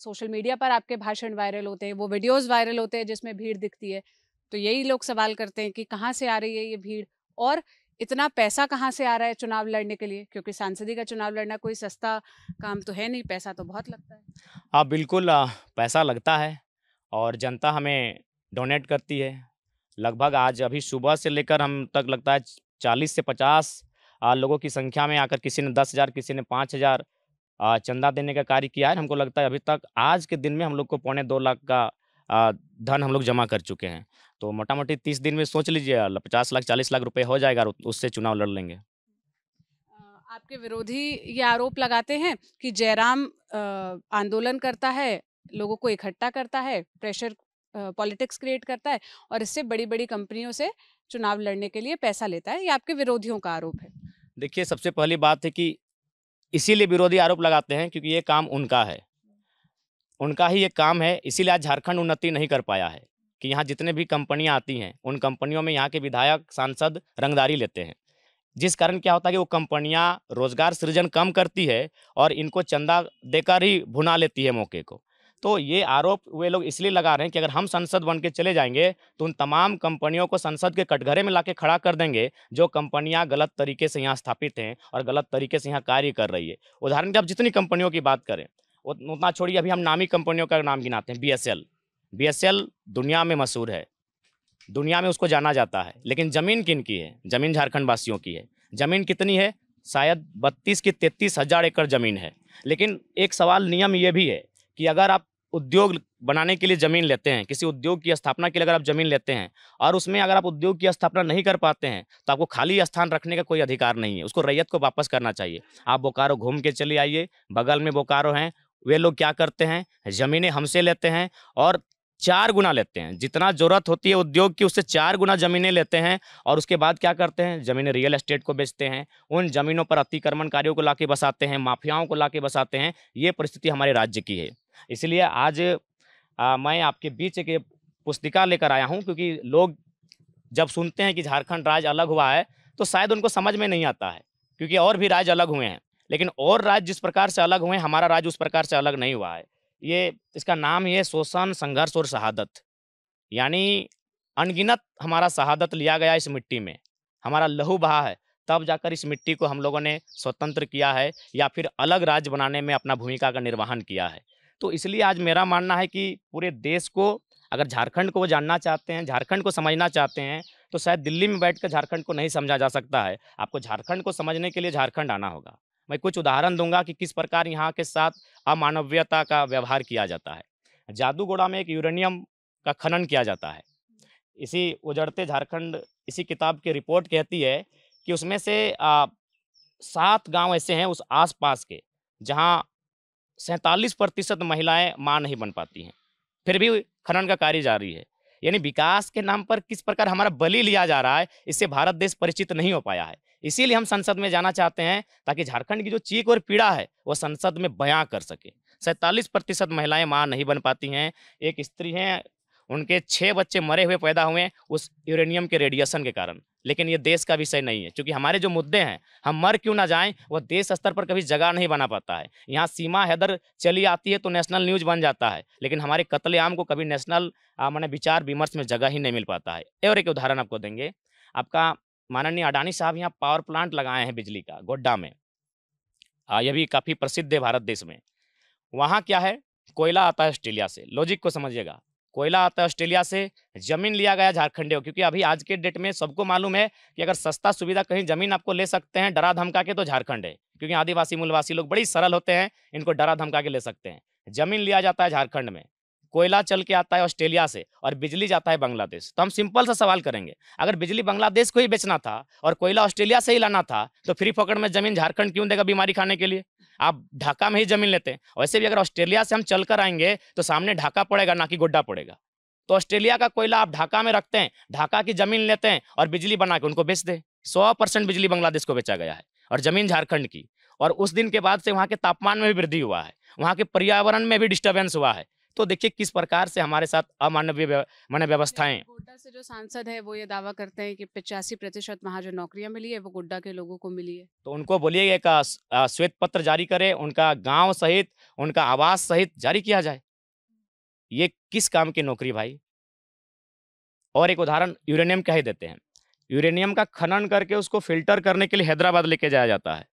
सोशल मीडिया पर आपके भाषण वायरल होते हैं, वो वीडियोस वायरल होते हैं जिसमें भीड़ दिखती है, तो यही लोग सवाल करते हैं कि कहाँ से आ रही है ये भीड़ और इतना पैसा कहाँ से आ रहा है चुनाव लड़ने के लिए, क्योंकि सांसदी का चुनाव लड़ना कोई सस्ता काम तो है नहीं, पैसा तो बहुत लगता है। हाँ बिल्कुल, पैसा लगता है और जनता हमें डोनेट करती है। लगभग आज अभी सुबह से लेकर हम तक लगता है 40 से 50 लोगों की संख्या में आकर किसी ने 10,000, किसी ने 5,000 चंदा देने का कार्य किया है। हमको लगता है अभी तक आज के दिन में हम लोग को 2.25 लाख का धन हम लोग जमा कर चुके हैं। तो मोटा मोटी 30 दिन में सोच लीजिए 50 लाख 40 लाख रुपए हो जाएगा और उससे चुनाव लड़ लेंगे। आपके विरोधी ये आरोप लगाते हैं कि जयराम आंदोलन करता है, लोगों को इकट्ठा करता है, प्रेशर पॉलिटिक्स क्रिएट करता है और इससे बड़ी बड़ी कंपनियों से चुनाव लड़ने के लिए पैसा लेता है। ये आपके विरोधियों का आरोप है। देखिए, सबसे पहली बात है कि इसीलिए विरोधी आरोप लगाते हैं क्योंकि ये काम उनका है, उनका ही ये काम है। इसीलिए आज झारखंड उन्नति नहीं कर पाया है कि यहाँ जितने भी कंपनियाँ आती हैं उन कंपनियों में यहाँ के विधायक सांसद रंगदारी लेते हैं, जिस कारण क्या होता है कि वो कंपनियाँ रोजगार सृजन कम करती है और इनको चंदा देकर ही भुना लेती है मौके को। तो ये आरोप वे लोग इसलिए लगा रहे हैं कि अगर हम संसद बन के चले जाएंगे तो उन तमाम कंपनियों को संसद के कटघरे में लाके खड़ा कर देंगे जो कंपनियां गलत तरीके से यहाँ स्थापित हैं और गलत तरीके से यहाँ कार्य कर रही है। उदाहरण के आप जितनी कंपनियों की बात करें उतना छोड़िए, अभी हम नामी कंपनियों का नाम गिनाते हैं। BSL दुनिया में मशहूर है, दुनिया में उसको जाना जाता है, लेकिन ज़मीन किन की है? ज़मीन झारखंड वासियों की है। ज़मीन कितनी है? शायद 32 की 33,000 एकड़ ज़मीन है। लेकिन एक सवाल नियम ये भी है कि अगर आप उद्योग बनाने के लिए ज़मीन लेते हैं, किसी उद्योग की स्थापना के लिए अगर आप ज़मीन लेते हैं और उसमें अगर आप उद्योग की स्थापना नहीं कर पाते हैं तो आपको खाली स्थान रखने का कोई अधिकार नहीं है, उसको रैयत को वापस करना चाहिए। आप बोकारो घूम के चले आइए, बगल में बोकारो हैं, वे लोग क्या करते हैं, ज़मीनें हमसे लेते हैं और 4 गुना लेते हैं, जितना ज़रूरत होती है उद्योग की उससे 4 गुना ज़मीनें लेते हैं और उसके बाद क्या करते हैं, ज़मीनें रियल एस्टेट को बेचते हैं, उन ज़मीनों पर अतिक्रमणकारियों को लाके बसाते हैं, माफियाओं को लाके बसाते हैं। ये परिस्थिति हमारे राज्य की है। इसलिए आज मैं आपके बीच एक पुस्तिका लेकर आया हूं, क्योंकि लोग जब सुनते हैं कि झारखंड राज्य अलग हुआ है तो शायद उनको समझ में नहीं आता है, क्योंकि और भी राज्य अलग हुए हैं, लेकिन और राज्य जिस प्रकार से अलग हुए हैं हमारा राज्य उस प्रकार से अलग नहीं हुआ है। ये इसका नाम ही है शोषण, संघर्ष और शहादत। यानी अनगिनत हमारा शहादत लिया गया इस मिट्टी में, हमारा लहू बहा है, तब जाकर इस मिट्टी को हम लोगों ने स्वतंत्र किया है या फिर अलग राज्य बनाने में अपना भूमिका का निर्वहन किया है। तो इसलिए आज मेरा मानना है कि पूरे देश को, अगर झारखंड को वो जानना चाहते हैं, झारखंड को समझना चाहते हैं, तो शायद दिल्ली में बैठकर झारखंड को नहीं समझा जा सकता है। आपको झारखंड को समझने के लिए झारखंड आना होगा। मैं कुछ उदाहरण दूंगा कि किस प्रकार यहाँ के साथ अमानवीयता का व्यवहार किया जाता है। जादूगोड़ा में एक यूरेनियम का खनन किया जाता है। इसी उजड़ते झारखंड, इसी किताब की रिपोर्ट कहती है कि उसमें से 7 गांव ऐसे हैं उस आसपास के जहां 47% महिलाएं मां नहीं बन पाती हैं, फिर भी खनन का कार्य जारी है। यानी विकास के नाम पर किस प्रकार हमारा बलि लिया जा रहा है, इससे भारत देश परिचित नहीं हो पाया है। इसीलिए हम संसद में जाना चाहते हैं, ताकि झारखंड की जो चीख और पीड़ा है वो संसद में बयां कर सके। 47% महिलाएं मां नहीं बन पाती हैं। एक स्त्री हैं, उनके 6 बच्चे मरे हुए पैदा हुए उस यूरेनियम के रेडिएशन के कारण। लेकिन ये देश का विषय नहीं है, क्योंकि हमारे जो मुद्दे हैं, हम मर क्यों ना जाएं, वो देश स्तर पर कभी जगह नहीं बना पाता है। यहाँ सीमा हैदर चली आती है तो नेशनल न्यूज बन जाता है, लेकिन हमारे कत्लेआम को कभी नेशनल माने विचार विमर्श में जगह ही नहीं मिल पाता है। और एक उदाहरण आपको देंगे, आपका माननीय अडानी साहब यहाँ पावर प्लांट लगाए हैं बिजली का गोड्डा में। यह भी काफ़ी प्रसिद्ध है भारत देश में। वहाँ क्या है, कोयला आता है ऑस्ट्रेलिया से। लॉजिक को समझिएगा, कोयला आता है ऑस्ट्रेलिया से, जमीन लिया गया झारखंड, क्योंकि अभी आज के डेट में सबको मालूम है कि अगर सस्ता सुविधा कहीं जमीन आपको ले सकते हैं डरा धमका के, तो झारखंड है। क्योंकि आदिवासी मूलवासी लोग बड़ी सरल होते हैं, इनको डरा धमका के ले सकते हैं। जमीन लिया जाता है झारखंड में, कोयला चल के आता है ऑस्ट्रेलिया से, और बिजली जाता है बांग्लादेश। तो हम सिंपल सा सवाल करेंगे, अगर बिजली बांग्लादेश को ही बेचना था और कोयला ऑस्ट्रेलिया से ही लाना था, तो फ्री पकड़ में जमीन झारखंड क्यों देगा बीमारी खाने के लिए? आप ढाका में ही जमीन लेते हैं। वैसे भी अगर ऑस्ट्रेलिया से हम चलकर आएंगे तो सामने ढाका पड़ेगा, ना कि गोड्डा पड़ेगा। तो ऑस्ट्रेलिया का कोयला आप ढाका में रखते हैं, ढाका की जमीन लेते हैं और बिजली बना के उनको बेच दे। 100% बिजली बांग्लादेश को बेचा गया है और जमीन झारखंड की। और उस दिन के बाद से वहाँ के तापमान में भी वृद्धि हुआ है, वहाँ के पर्यावरण में भी डिस्टर्बेंस हुआ है। तो देखिए किस प्रकार से हमारे साथ अमानवीय माने व्यवस्थाएं। गोड्डा से जो सांसद है वो ये दावा करते हैं कि 85% वहाँ जो नौकरियां मिली है वो गोड्डा के लोगों को मिली है। तो उनको बोलिए एक श्वेत पत्र जारी करे, उनका गांव सहित, उनका आवास सहित जारी किया जाए। ये किस काम की नौकरी भाई? और एक उदाहरण यूरेनियम का ही देते हैं। यूरेनियम का खनन करके उसको फिल्टर करने के लिए हैदराबाद लेके जाया जाता है,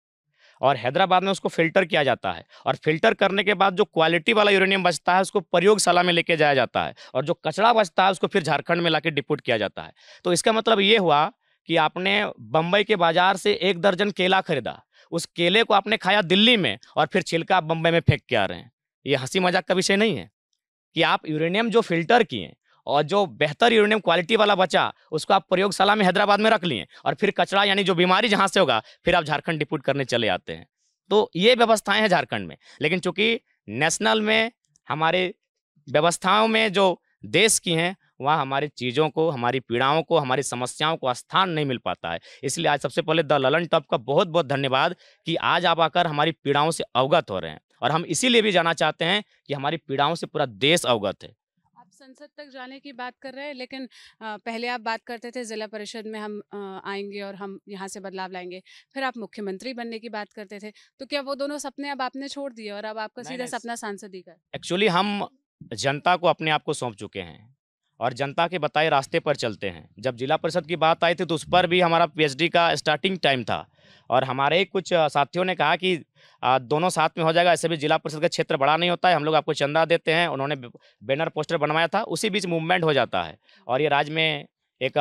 और हैदराबाद में उसको फिल्टर किया जाता है, और फिल्टर करने के बाद जो क्वालिटी वाला यूरेनियम बचता है उसको प्रयोगशाला में लेके जाया जाता है, और जो कचरा बचता है उसको फिर झारखंड में लाके डिपोट किया जाता है। तो इसका मतलब ये हुआ कि आपने बम्बई के बाजार से 1 दर्जन केला खरीदा, उस केले को आपने खाया दिल्ली में, और फिर छिलका आप बम्बई में फेंक के आ रहे हैं। ये हंसी मजाक का विषय नहीं है कि आप यूरेनियम जो फिल्टर किए और जो बेहतर यूरेनियम क्वालिटी वाला बचा उसको आप प्रयोगशाला में हैदराबाद में रख लिए, और फिर कचरा यानी जो बीमारी जहां से होगा फिर आप झारखंड डिपोट करने चले आते हैं। तो ये व्यवस्थाएं हैं झारखंड में। लेकिन चूंकि नेशनल में हमारे व्यवस्थाओं में जो देश की हैं, वहाँ हमारी चीज़ों को, हमारी पीड़ाओं को, हमारी समस्याओं को स्थान नहीं मिल पाता है। इसलिए आज सबसे पहले द ललन टॉप का बहुत बहुत धन्यवाद कि आज आप आकर हमारी पीड़ाओं से अवगत हो रहे हैं, और हम इसीलिए भी जाना चाहते हैं कि हमारी पीड़ाओं से पूरा देश अवगत है। आप संसद तक जाने की बात कर रहे हैं, लेकिन पहले आप बात करते थे जिला परिषद में हम आएंगे और हम यहाँ से बदलाव लाएंगे, फिर आप मुख्यमंत्री बनने की बात करते थे। तो क्या वो दोनों सपने अब आपने छोड़ दिए और अब आपका सीधा सपना सांसदी का? एक्चुअली हम जनता को अपने आप को सौंप चुके हैं और जनता के बताए रास्ते पर चलते हैं। जब जिला परिषद की बात आई थी तो उस पर भी हमारा पीएचडी का स्टार्टिंग टाइम था, और हमारे कुछ साथियों ने कहा कि दोनों साथ में हो जाएगा, ऐसे भी जिला परिषद का क्षेत्र बड़ा नहीं होता है, हम लोग आपको चंदा देते हैं। उन्होंने बैनर पोस्टर बनवाया था, उसी बीच मूवमेंट हो जाता है और ये राज्य में एक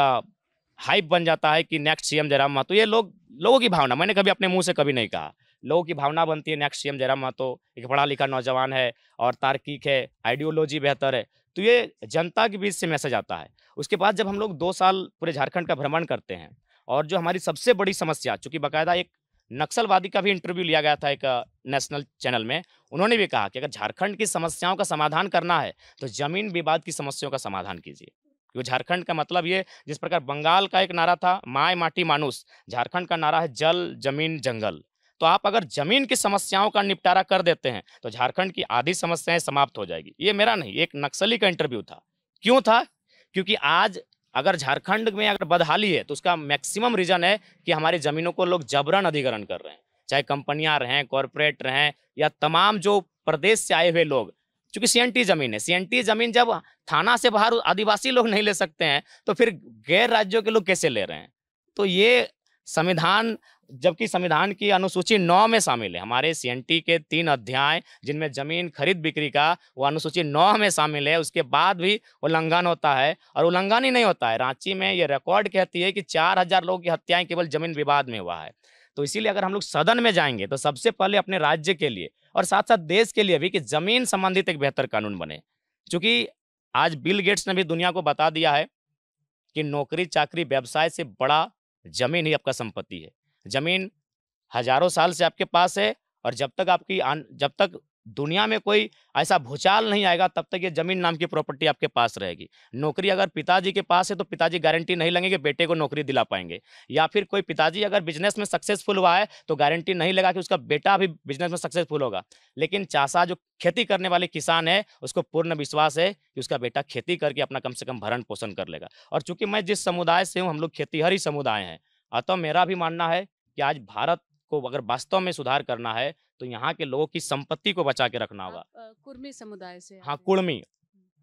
हाइप बन जाता है कि नेक्स्ट सीएम जयराम महतो। ये लोगों की भावना, मैंने कभी अपने मुंह से कभी नहीं कहा, लोगों की भावना बनती है नेक्स्ट सीएम जयराम महतो, एक पढ़ा लिखा नौजवान है और तार्किक है, आइडियोलॉजी बेहतर है। तो ये जनता के बीच से मैसेज आता है। उसके बाद जब हम लोग 2 साल पूरे झारखंड का भ्रमण करते हैं, और जो हमारी सबसे बड़ी समस्या, चूंकि बाकायदा एक नक्सलवादी का भी इंटरव्यू लिया गया था एक नेशनल चैनल में, उन्होंने भी कहा कि अगर झारखंड की समस्याओं का समाधान करना है तो जमीन विवाद की समस्याओं का समाधान कीजिए। क्योंकि झारखंड का मतलब ये, जिस प्रकार बंगाल का एक नारा था माय माटी मानुष, झारखंड का नारा है जल जमीन जंगल। तो आप अगर जमीन की समस्याओं का निपटारा कर देते हैं तो झारखंड की आधी समस्याएं समाप्त हो जाएगी। ये मेरा नहीं, एक नक्सली का इंटरव्यू था। क्यों था? क्योंकि आज अगर झारखंड में अगर बदहाली है तो उसका मैक्सिमम रीजन है कि हमारी जमीनों को लोग जबरन अधिग्रहण कर रहे हैं, चाहे कंपनियां रहें, कॉरपोरेट रहें, या तमाम जो प्रदेश से आए हुए लोग। क्योंकि सीएनटी जमीन है। सीएनटी जमीन जब थाना से बाहर आदिवासी लोग नहीं ले सकते हैं तो फिर गैर राज्यों के लोग कैसे ले रहे हैं? तो ये संविधान, जबकि संविधान की अनुसूची 9 में शामिल है, हमारे सीएनटी के 3 अध्याय जिनमें जमीन खरीद बिक्री का वो अनुसूची 9 में शामिल है, उसके बाद भी उल्लंघन होता है। और उल्लंघन ही नहीं होता है, रांची में ये रिकॉर्ड कहती है कि 4000 लोगों की हत्याएं केवल जमीन विवाद में हुआ है। तो इसीलिए अगर हम लोग सदन में जाएंगे तो सबसे पहले अपने राज्य के लिए और साथ साथ देश के लिए भी कि जमीन संबंधित एक बेहतर कानून बने। क्योंकि आज बिल गेट्स ने भी दुनिया को बता दिया है कि नौकरी चाकरी व्यवसाय से बड़ा जमीन ही आपका संपत्ति है। जमीन हजारों साल से आपके पास है और जब तक दुनिया में कोई ऐसा भूचाल नहीं आएगा तब तक ये जमीन नाम की प्रॉपर्टी आपके पास रहेगी। नौकरी अगर पिताजी के पास है तो पिताजी गारंटी नहीं लेंगे कि बेटे को नौकरी दिला पाएंगे, या फिर कोई पिताजी अगर बिजनेस में सक्सेसफुल हुआ है तो गारंटी नहीं लगा कि उसका बेटा भी बिजनेस में सक्सेसफुल होगा। लेकिन चासा जो खेती करने वाले किसान है उसको पूर्ण विश्वास है कि उसका बेटा खेती करके अपना कम से कम भरण पोषण कर लेगा। और चूंकि मैं जिस समुदाय से हूँ, हम लोग खेतीहर समुदाय हैं, अतः मेरा भी मानना है कि आज भारत को अगर वास्तव में सुधार करना है तो यहाँ के लोगों की संपत्ति को बचा के रखना होगा। कुर्मी समुदाय से? हाँ, कुर्मी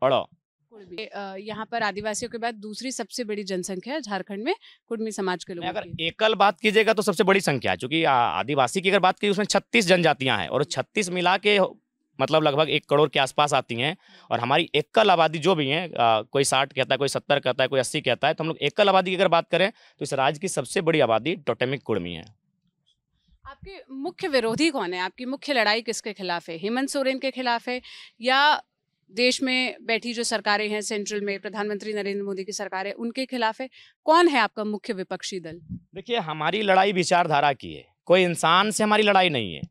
अड़ो। यहाँ पर आदिवासियों के बाद दूसरी सबसे बड़ी जनसंख्या है झारखंड में कुर्मी समाज के लोगों अगर की। एकल बात कीजिएगा तो सबसे बड़ी संख्या है, क्योंकि आदिवासी की अगर बात की उसमें 36 जनजातियां हैं और 36 मिला के मतलब लगभग 1 करोड़ के आसपास आती हैं। और हमारी एकल आबादी जो भी है, कोई 60 कहता है, कोई 70 कहता है, कोई 80 कहता है, तो हम लोग एकल आबादी की अगर बात करें तो इस राज्य की सबसे बड़ी आबादी टोटेमिक कुर्मी है। आपके मुख्य विरोधी कौन है? आपकी मुख्य लड़ाई किसके खिलाफ है? हेमंत सोरेन के खिलाफ है या देश में बैठी जो सरकारें हैं, सेंट्रल में प्रधानमंत्री नरेंद्र मोदी की सरकार है, उनके खिलाफ है? कौन है आपका मुख्य विपक्षी दल? देखिए, हमारी लड़ाई विचारधारा की है, कोई इंसान से हमारी लड़ाई नहीं है।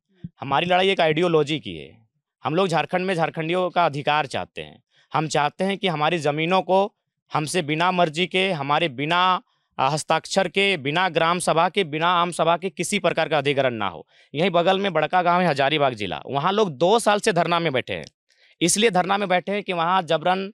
हमारी लड़ाई एक आइडियोलॉजी की है। हम लोग झारखंड में झारखंडियों का अधिकार चाहते हैं। हम चाहते हैं कि हमारी ज़मीनों को हमसे बिना मर्जी के, हमारे बिना हस्ताक्षर के, बिना ग्राम सभा के, बिना आम सभा के किसी प्रकार का अधिग्रहण ना हो। यहीं बगल में बड़का गांव है हजारीबाग जिला, वहाँ लोग 2 साल से धरना में बैठे हैं। इसलिए धरना में बैठे हैं कि वहाँ जबरन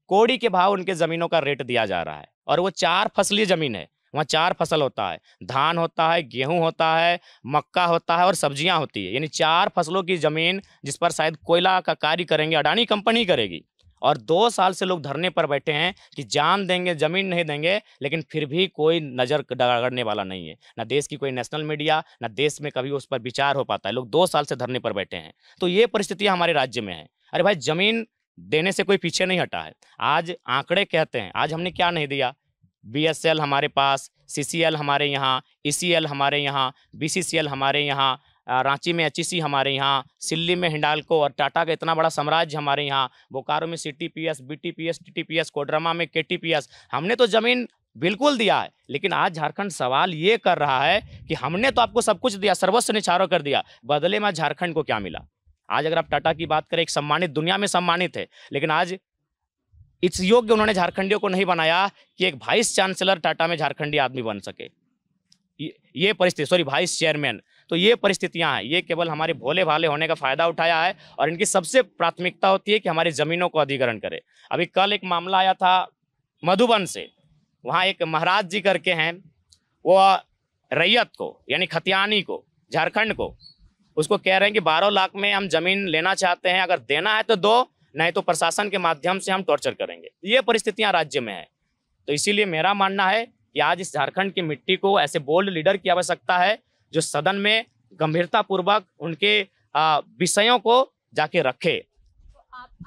कोड़ी के भाव उनके ज़मीनों का रेट दिया जा रहा है। और वो 4 फसलीय ज़मीन है, वहाँ 4 फसल होता है, धान होता है, गेहूँ होता है, मक्का होता है और सब्जियाँ होती है। यानी 4 फसलों की ज़मीन जिस पर शायद कोयला का कार्य करेंगे, अडानी कंपनी करेगी। और 2 साल से लोग धरने पर बैठे हैं कि जान देंगे, ज़मीन नहीं देंगे, लेकिन फिर भी कोई नज़र डगड़ने वाला नहीं है। ना देश की कोई नेशनल मीडिया, ना देश में कभी उस पर विचार हो पाता है। लोग 2 साल से धरने पर बैठे हैं। तो ये परिस्थितियाँ हमारे राज्य में हैं। अरे भाई, ज़मीन देने से कोई पीछे नहीं हटा है। आज आंकड़े कहते हैं, आज हमने क्या नहीं दिया। BSL हमारे पास, CCL हमारे यहाँ, ECL हमारे यहाँ, BCCL हमारे यहाँ, रांची में HEC हमारे यहाँ, सिल्ली में हिंडाल्को और टाटा का इतना बड़ा साम्राज्य हमारे यहाँ, बोकारो में CTPS, BTPS, TTPS, कोडरमा में KTPS। हमने तो ज़मीन बिल्कुल दिया है। लेकिन आज झारखंड सवाल ये कर रहा है कि हमने तो आपको सब कुछ दिया, सर्वस्व निछावर कर दिया, बदले में झारखंड को क्या मिला? आज अगर आप टाटा की बात करें, एक सम्मानित, दुनिया में सम्मानित है, लेकिन आज इस योग्य उन्होंने झारखंडियों को नहीं बनाया कि एक वाइस चांसलर टाटा में झारखंडी आदमी बन सके। ये परिस्थिति, वाइस चेयरमैन। तो ये परिस्थितियां हैं, ये केवल हमारे भोले भाले होने का फायदा उठाया है और इनकी सबसे प्राथमिकता होती है कि हमारी ज़मीनों को अधिग्रहण करे। अभी कल एक मामला आया था मधुबन से, वहाँ एक महाराज जी करके हैं, वो रैयत को यानी खतियानी को, झारखंड को, उसको कह रहे हैं कि 12 लाख में हम ज़मीन लेना चाहते हैं, अगर देना है तो दो, नहीं तो प्रशासन के माध्यम से हम टॉर्चर करेंगे। ये परिस्थितियां राज्य में है। तो इसीलिए मेरा मानना है कि आज इस झारखंड की मिट्टी को ऐसे बोल्ड लीडर की आवश्यकता है जो सदन में गंभीरतापूर्वक उनके विषयों को जाके रखे।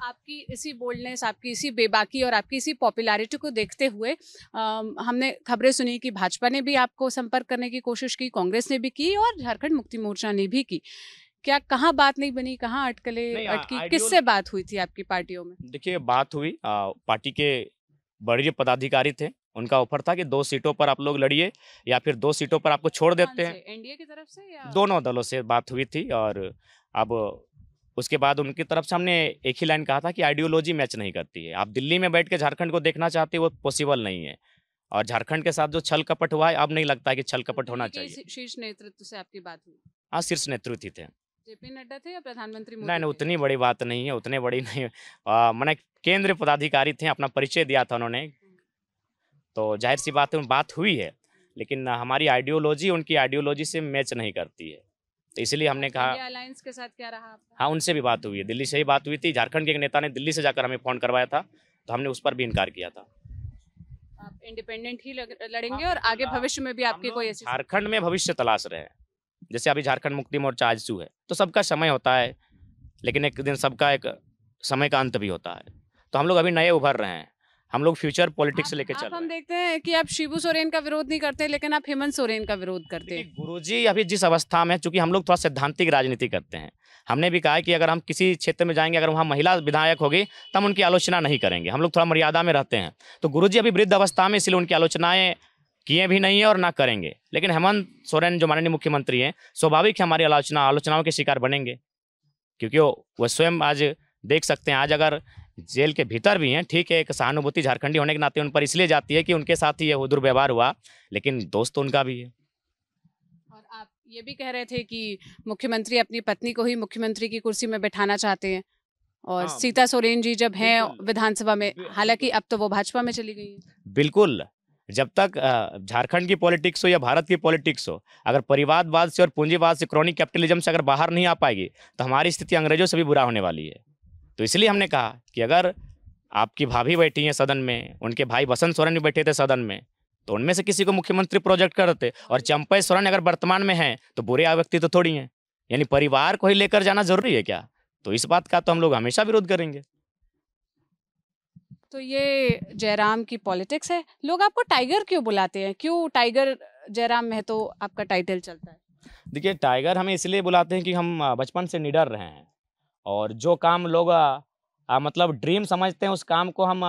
आपकी इसी बोल्डनेस, आपकी इसी बेबाकी और आपकी इसी पॉपुलैरिटी को देखते हुए हमने खबरें सुनी कि भाजपा ने भी आपको संपर्क करने की कोशिश की, कांग्रेस ने भी की और झारखंड मुक्ति मोर्चा ने भी की। क्या कहाँ बात नहीं बनी, कहाँ अटकी, किससे बात हुई थी आपकी पार्टियों में? देखिए, बात हुई, पार्टी के बड़े पदाधिकारी थे, उनका ऑफर था कि 2 सीटों पर आप लोग लड़िए या फिर 2 सीटों पर आपको छोड़ देते हैं। एनडीए की तरफ से या दोनों दलों से बात हुई थी। और अब उसके बाद उनकी तरफ से हमने एक ही लाइन कहा था कि आइडियोलॉजी मैच नहीं करती है। आप दिल्ली में बैठ के झारखंड को देखना चाहते हैं, वो पॉसिबल नहीं है। और झारखंड के साथ जो छल कपट हुआ है, अब नहीं लगता है कि छल कपट होना चाहिए। शीर्ष नेतृत्व से आपकी बात हुई? हाँ, शीर्ष नेतृत्व थे। JP नड्डा थे या प्रधानमंत्री मोदी? नहीं, उतनी बड़ी बात नहीं है, उतने बड़ी नहीं। मैंने केंद्रीय पदाधिकारी थे, अपना परिचय दिया था उन्होंने, तो जाहिर सी बात है बात हुई है। लेकिन हमारी आइडियोलॉजी उनकी आइडियोलॉजी से मैच नहीं करती है। तो इसलिए हमने कहा। इंडिया अलायंस के साथ क्या रहा आपका? हाँ, उनसे भी बात हुई है, दिल्ली से ही बात हुई थी। झारखंड के एक नेता ने दिल्ली से जाकर हमें फ़ोन करवाया था, तो हमने उस पर भी इनकार किया था। आप इंडिपेंडेंट ही लड़ेंगे और आगे भविष्य में भी आपकी कोई ऐसी? झारखंड में भविष्य तलाश रहे हैं। जैसे अभी झारखंड मुक्ति मोर्चा आजसू है, तो सबका समय होता है, लेकिन एक दिन सबका एक समय का अंत भी होता है। तो हम लोग अभी नए उभर रहे हैं, हम लोग फ्यूचर पॉलिटिक्स लेके चल रहे हम हैं। देखते हैं कि आप शिबू सोरेन का विरोध नहीं करते, लेकिन आप हेमंत सोरेन का विरोध करते हैं। गुरुजी अभी जिस अवस्था में, चूंकि हम लोग थोड़ा सैद्धांतिक राजनीति करते हैं, हमने भी कहा है कि अगर हम किसी क्षेत्र में जाएंगे, अगर वहाँ महिला विधायक होगी तो हम उनकी आलोचना नहीं करेंगे। हम लोग थोड़ा मर्यादा में रहते हैं। तो गुरुजी अभी वृद्ध अवस्था में, इसलिए उनकी आलोचनाएं किए भी नहीं है और ना करेंगे। लेकिन हेमंत सोरेन जो माननीय मुख्यमंत्री हैं, स्वाभाविक है हमारी आलोचनाओं के शिकार बनेंगे, क्योंकि वो स्वयं आज देख सकते हैं, आज अगर जेल के भीतर भी हैं, ठीक है, एक सहानुभूति झारखंडी होने के नाते उन पर इसलिए जाती है कि उनके साथ ही ये वो दुर्व्यवहार हुआ, लेकिन दोस्त तो उनका भी है। और आप ये भी कह रहे थे कि मुख्यमंत्री अपनी पत्नी को ही मुख्यमंत्री की कुर्सी में बैठाना चाहते हैं, और हाँ, सीता सोरेन जी जब हैं बिल्कुल। विधानसभा में, हालांकि अब तो वो भाजपा में चली गई है। बिल्कुल, जब तक झारखंड की पॉलिटिक्स हो या भारत की पॉलिटिक्स हो, अगर परिवारवाद से और पूंजीवाद से, क्रॉनिक कैपिटलिज्म से अगर बाहर नहीं आ पाएगी, तो हमारी स्थिति अंग्रेजों से भी बुरा होने वाली है। तो इसलिए हमने कहा कि अगर आपकी भाभी बैठी हैं सदन में, उनके भाई बसंत सोरेन भी बैठे थे सदन में, तो उनमें से किसी को मुख्यमंत्री प्रोजेक्ट करते। और चंपई सोरेन अगर वर्तमान में हैं तो बुरे व्यक्ति तो थोड़ी हैं, यानी परिवार को ही लेकर जाना जरूरी है क्या? तो इस बात का तो हम लोग हमेशा विरोध करेंगे। तो ये जयराम की पॉलिटिक्स है। लोग आपको टाइगर क्यों बुलाते हैं? क्यों टाइगर जयराम महतो आपका टाइटल चलता है? देखिए, टाइगर हमें इसलिए बुलाते हैं कि हम बचपन से निडर रहे हैं, और जो काम लोग मतलब ड्रीम समझते हैं, उस काम को हम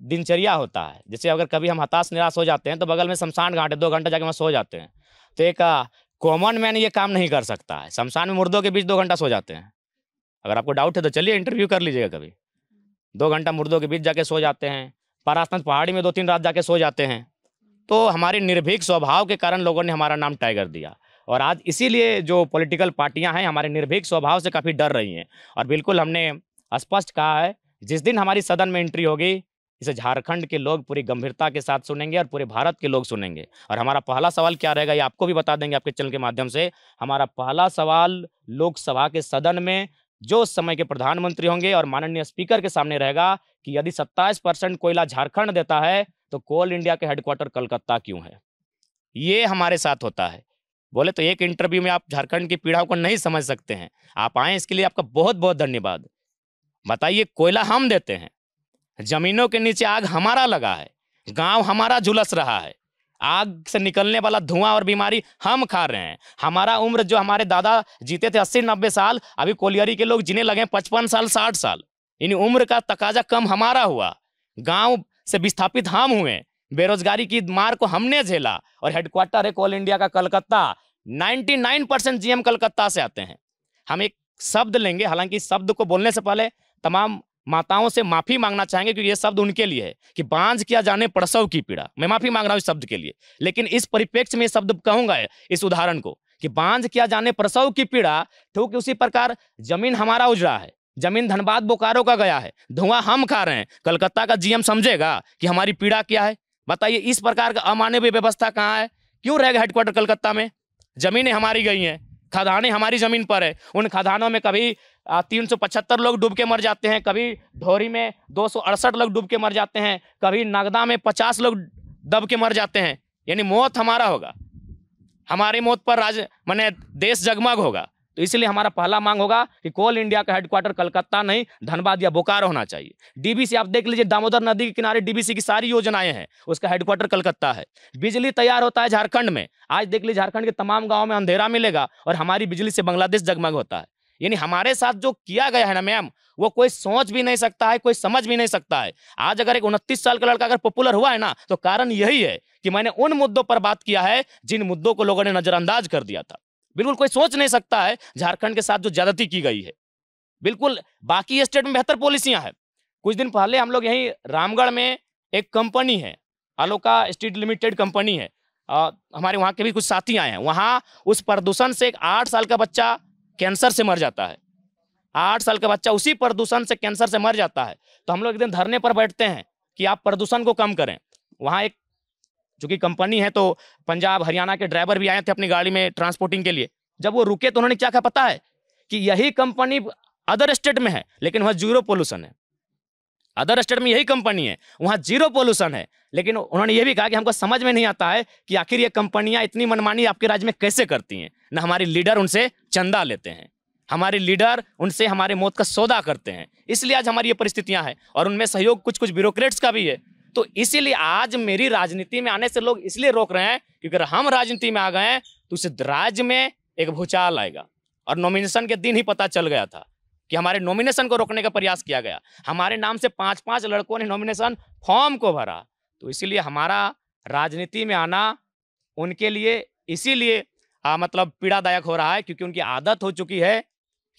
दिनचर्या होता है। जैसे अगर कभी हम हताश निराश हो जाते हैं, तो बगल में शमशान घाट है, 2 घंटा जाके वहाँ सो जाते हैं। तो एक कॉमन मैन ये काम नहीं कर सकता है। शमशान में मुर्दों के बीच 2 घंटा सो जाते हैं। अगर आपको डाउट है तो चलिए इंटरव्यू कर लीजिएगा कभी। 2 घंटा मुर्दों के बीच जाके सो जाते हैं, पारासनाथ पहाड़ी में 2-3 रात जाके सो जाते हैं। तो हमारे निर्भीक स्वभाव के कारण लोगों ने हमारा नाम टाइगर दिया, और आज इसीलिए जो पॉलिटिकल पार्टियां हैं हमारे निर्भीक स्वभाव से काफ़ी डर रही हैं। और बिल्कुल हमने स्पष्ट कहा है, जिस दिन हमारी सदन में एंट्री होगी, इसे झारखंड के लोग पूरी गंभीरता के साथ सुनेंगे और पूरे भारत के लोग सुनेंगे। और हमारा पहला सवाल क्या रहेगा, ये आपको भी बता देंगे आपके चैनल के माध्यम से। हमारा पहला सवाल लोकसभा के सदन में जो उस समय के प्रधानमंत्री होंगे और माननीय स्पीकर के सामने रहेगा कि यदि 27% कोयला झारखंड देता है, तो कोल इंडिया के हेडक्वार्टर कलकत्ता क्यों है? ये हमारे साथ होता है। बोले तो एक इंटरव्यू में आप झारखंड की पीड़ा को नहीं समझ सकते हैं। आप आए, इसके लिए आपका बहुत बहुत धन्यवाद। बताइए, कोयला हम देते हैं, जमीनों के नीचे आग हमारा लगा है, गांव हमारा झुलस रहा है, आग से निकलने वाला धुआं और बीमारी हम खा रहे हैं। हमारा उम्र, जो हमारे दादा जीते थे 80-90 साल, अभी कोलियरी के लोग जीने लगे 55 साल 60 साल। इन उम्र का तकाजा कम हमारा हुआ, गांव से विस्थापित हम हुए, बेरोजगारी की मार को हमने झेला, और हेडक्वार्टर है कोल इंडिया का कलकत्ता। 99% जीएम कलकत्ता से आते हैं। हम एक शब्द लेंगे, हालांकि इस शब्द को बोलने से पहले तमाम माताओं से माफी मांगना चाहेंगे, क्योंकि ये शब्द उनके लिए है कि बांझ किया जाने प्रसव की पीड़ा। मैं माफी मांग रहा हूं इस शब्द के लिए, लेकिन इस परिप्रेक्ष्य में ये शब्द कहूंगा, इस उदाहरण को, कि बांझ किया जाने प्रसव की पीड़ा। ठीक उसी प्रकार जमीन हमारा उजड़ा है, जमीन धनबाद बोकारो का गया है, धुआं हम खा रहे हैं। कलकत्ता का जीएम समझेगा कि हमारी पीड़ा क्या है? बताइए, इस प्रकार का अमानवीय व्यवस्था कहाँ है? क्यों रहेगा हेडक्वार्टर कलकत्ता में? जमीनें हमारी गई हैं, खदानें हमारी जमीन पर है। उन खदानों में कभी 375 लोग डूब के मर जाते हैं, कभी ढोरी में 268 लोग डूब के मर जाते हैं, कभी नगदा में 50 लोग दब के मर जाते हैं। यानी मौत हमारा होगा, हमारी मौत पर माने देश जगमग होगा। तो इसलिए हमारा पहला मांग होगा कि कोल इंडिया का हेडक्वार्टर कलकत्ता नहीं, धनबाद या बोकारो होना चाहिए। डीबीसी आप देख लीजिए, दामोदर नदी के किनारे डीबीसी की सारी योजनाएं हैं, उसका हेडक्वार्टर कलकत्ता है। बिजली तैयार होता है झारखंड में। आज देख लीजिए, झारखंड के तमाम गाँव में अंधेरा मिलेगा और हमारी बिजली से बांग्लादेश जगमग होता है। यानी हमारे साथ जो किया गया है ना मैम, वो कोई सोच भी नहीं सकता है, कोई समझ भी नहीं सकता है। आज अगर एक 29 साल का लड़का अगर पॉपुलर हुआ है ना, तो कारण यही है कि मैंने उन मुद्दों पर बात किया है जिन मुद्दों को लोगों ने नजरअंदाज कर दिया था। बिल्कुल कोई सोच नहीं सकता है झारखंड के साथ जो ज्यादती की गई है। बिल्कुल बाकी स्टेट में बेहतर पॉलिसियां हैं। कुछ दिन पहले हम लोग यहीं रामगढ़ में एक कंपनी है, आलोका स्टील लिमिटेड कंपनी है, हमारे वहाँ के भी कुछ साथी आए हैं। वहाँ उस प्रदूषण से एक 8 साल का बच्चा कैंसर से मर जाता है। 8 साल का बच्चा उसी प्रदूषण से कैंसर से मर जाता है। तो हम लोग एक दिन धरने पर बैठते हैं कि आप प्रदूषण को कम करें। वहाँ एक चूंकि कंपनी है, तो पंजाब हरियाणा के ड्राइवर भी आए थे अपनी गाड़ी में ट्रांसपोर्टिंग के लिए। जब वो रुके तो उन्होंने क्या कहा पता है कि यही कंपनी अदर स्टेट में है लेकिन वहाँ जीरो पोल्यूशन है। अदर स्टेट में यही कंपनी है, वहाँ जीरो पोल्यूशन है, लेकिन उन्होंने ये भी कहा कि हमको समझ में नहीं आता है कि आखिर ये कंपनियां इतनी मनमानी आपके राज्य में कैसे करती हैं। न हमारे लीडर उनसे चंदा लेते हैं, हमारे लीडर उनसे हमारे मौत का सौदा करते हैं, इसलिए आज हमारी ये परिस्थितियां हैं। और उनमें सहयोग कुछ कुछ ब्यूरोक्रेट्स का भी है। तो इसीलिए आज मेरी राजनीति में आने से लोग इसलिए रोक रहे हैं क्योंकि अगर हम राजनीति में आ गए हैं तो उस राज्य में एक भूचाल आएगा। और नॉमिनेशन के दिन ही पता चल गया था कि हमारे नॉमिनेशन को रोकने का प्रयास किया गया। हमारे नाम से 5-5 लड़कों ने नॉमिनेशन फॉर्म को भरा। तो इसीलिए हमारा राजनीति में आना उनके लिए इसीलिए मतलब पीड़ादायक हो रहा है क्योंकि उनकी आदत हो चुकी है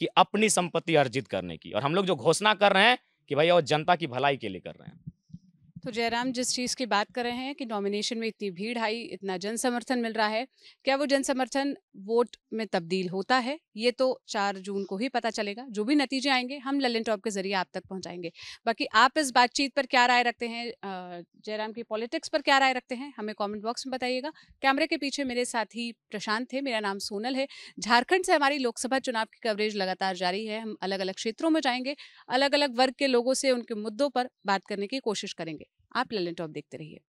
कि अपनी संपत्ति अर्जित करने की। और हम लोग जो घोषणा कर रहे हैं कि भाई वो जनता की भलाई के लिए कर रहे हैं। तो जयराम, जिस चीज़ की बात कर रहे हैं कि नॉमिनेशन में इतनी भीड़ आई, इतना जन समर्थन मिल रहा है, क्या वो जन समर्थन वोट में तब्दील होता है? ये तो 4 जून को ही पता चलेगा। जो भी नतीजे आएंगे हम ललन टॉप के जरिए आप तक पहुंचाएंगे। बाकी आप इस बातचीत पर क्या राय रखते हैं, जयराम की पॉलिटिक्स पर क्या राय रखते हैं, हमें कॉमेंट बॉक्स में बताइएगा। कैमरे के पीछे मेरे साथी प्रशांत थे, मेरा नाम सोनल है। झारखंड से हमारी लोकसभा चुनाव की कवरेज लगातार जारी है। हम अलग अलग क्षेत्रों में जाएंगे, अलग अलग वर्ग के लोगों से उनके मुद्दों पर बात करने की कोशिश करेंगे। आप ललन टॉप देखते रहिए।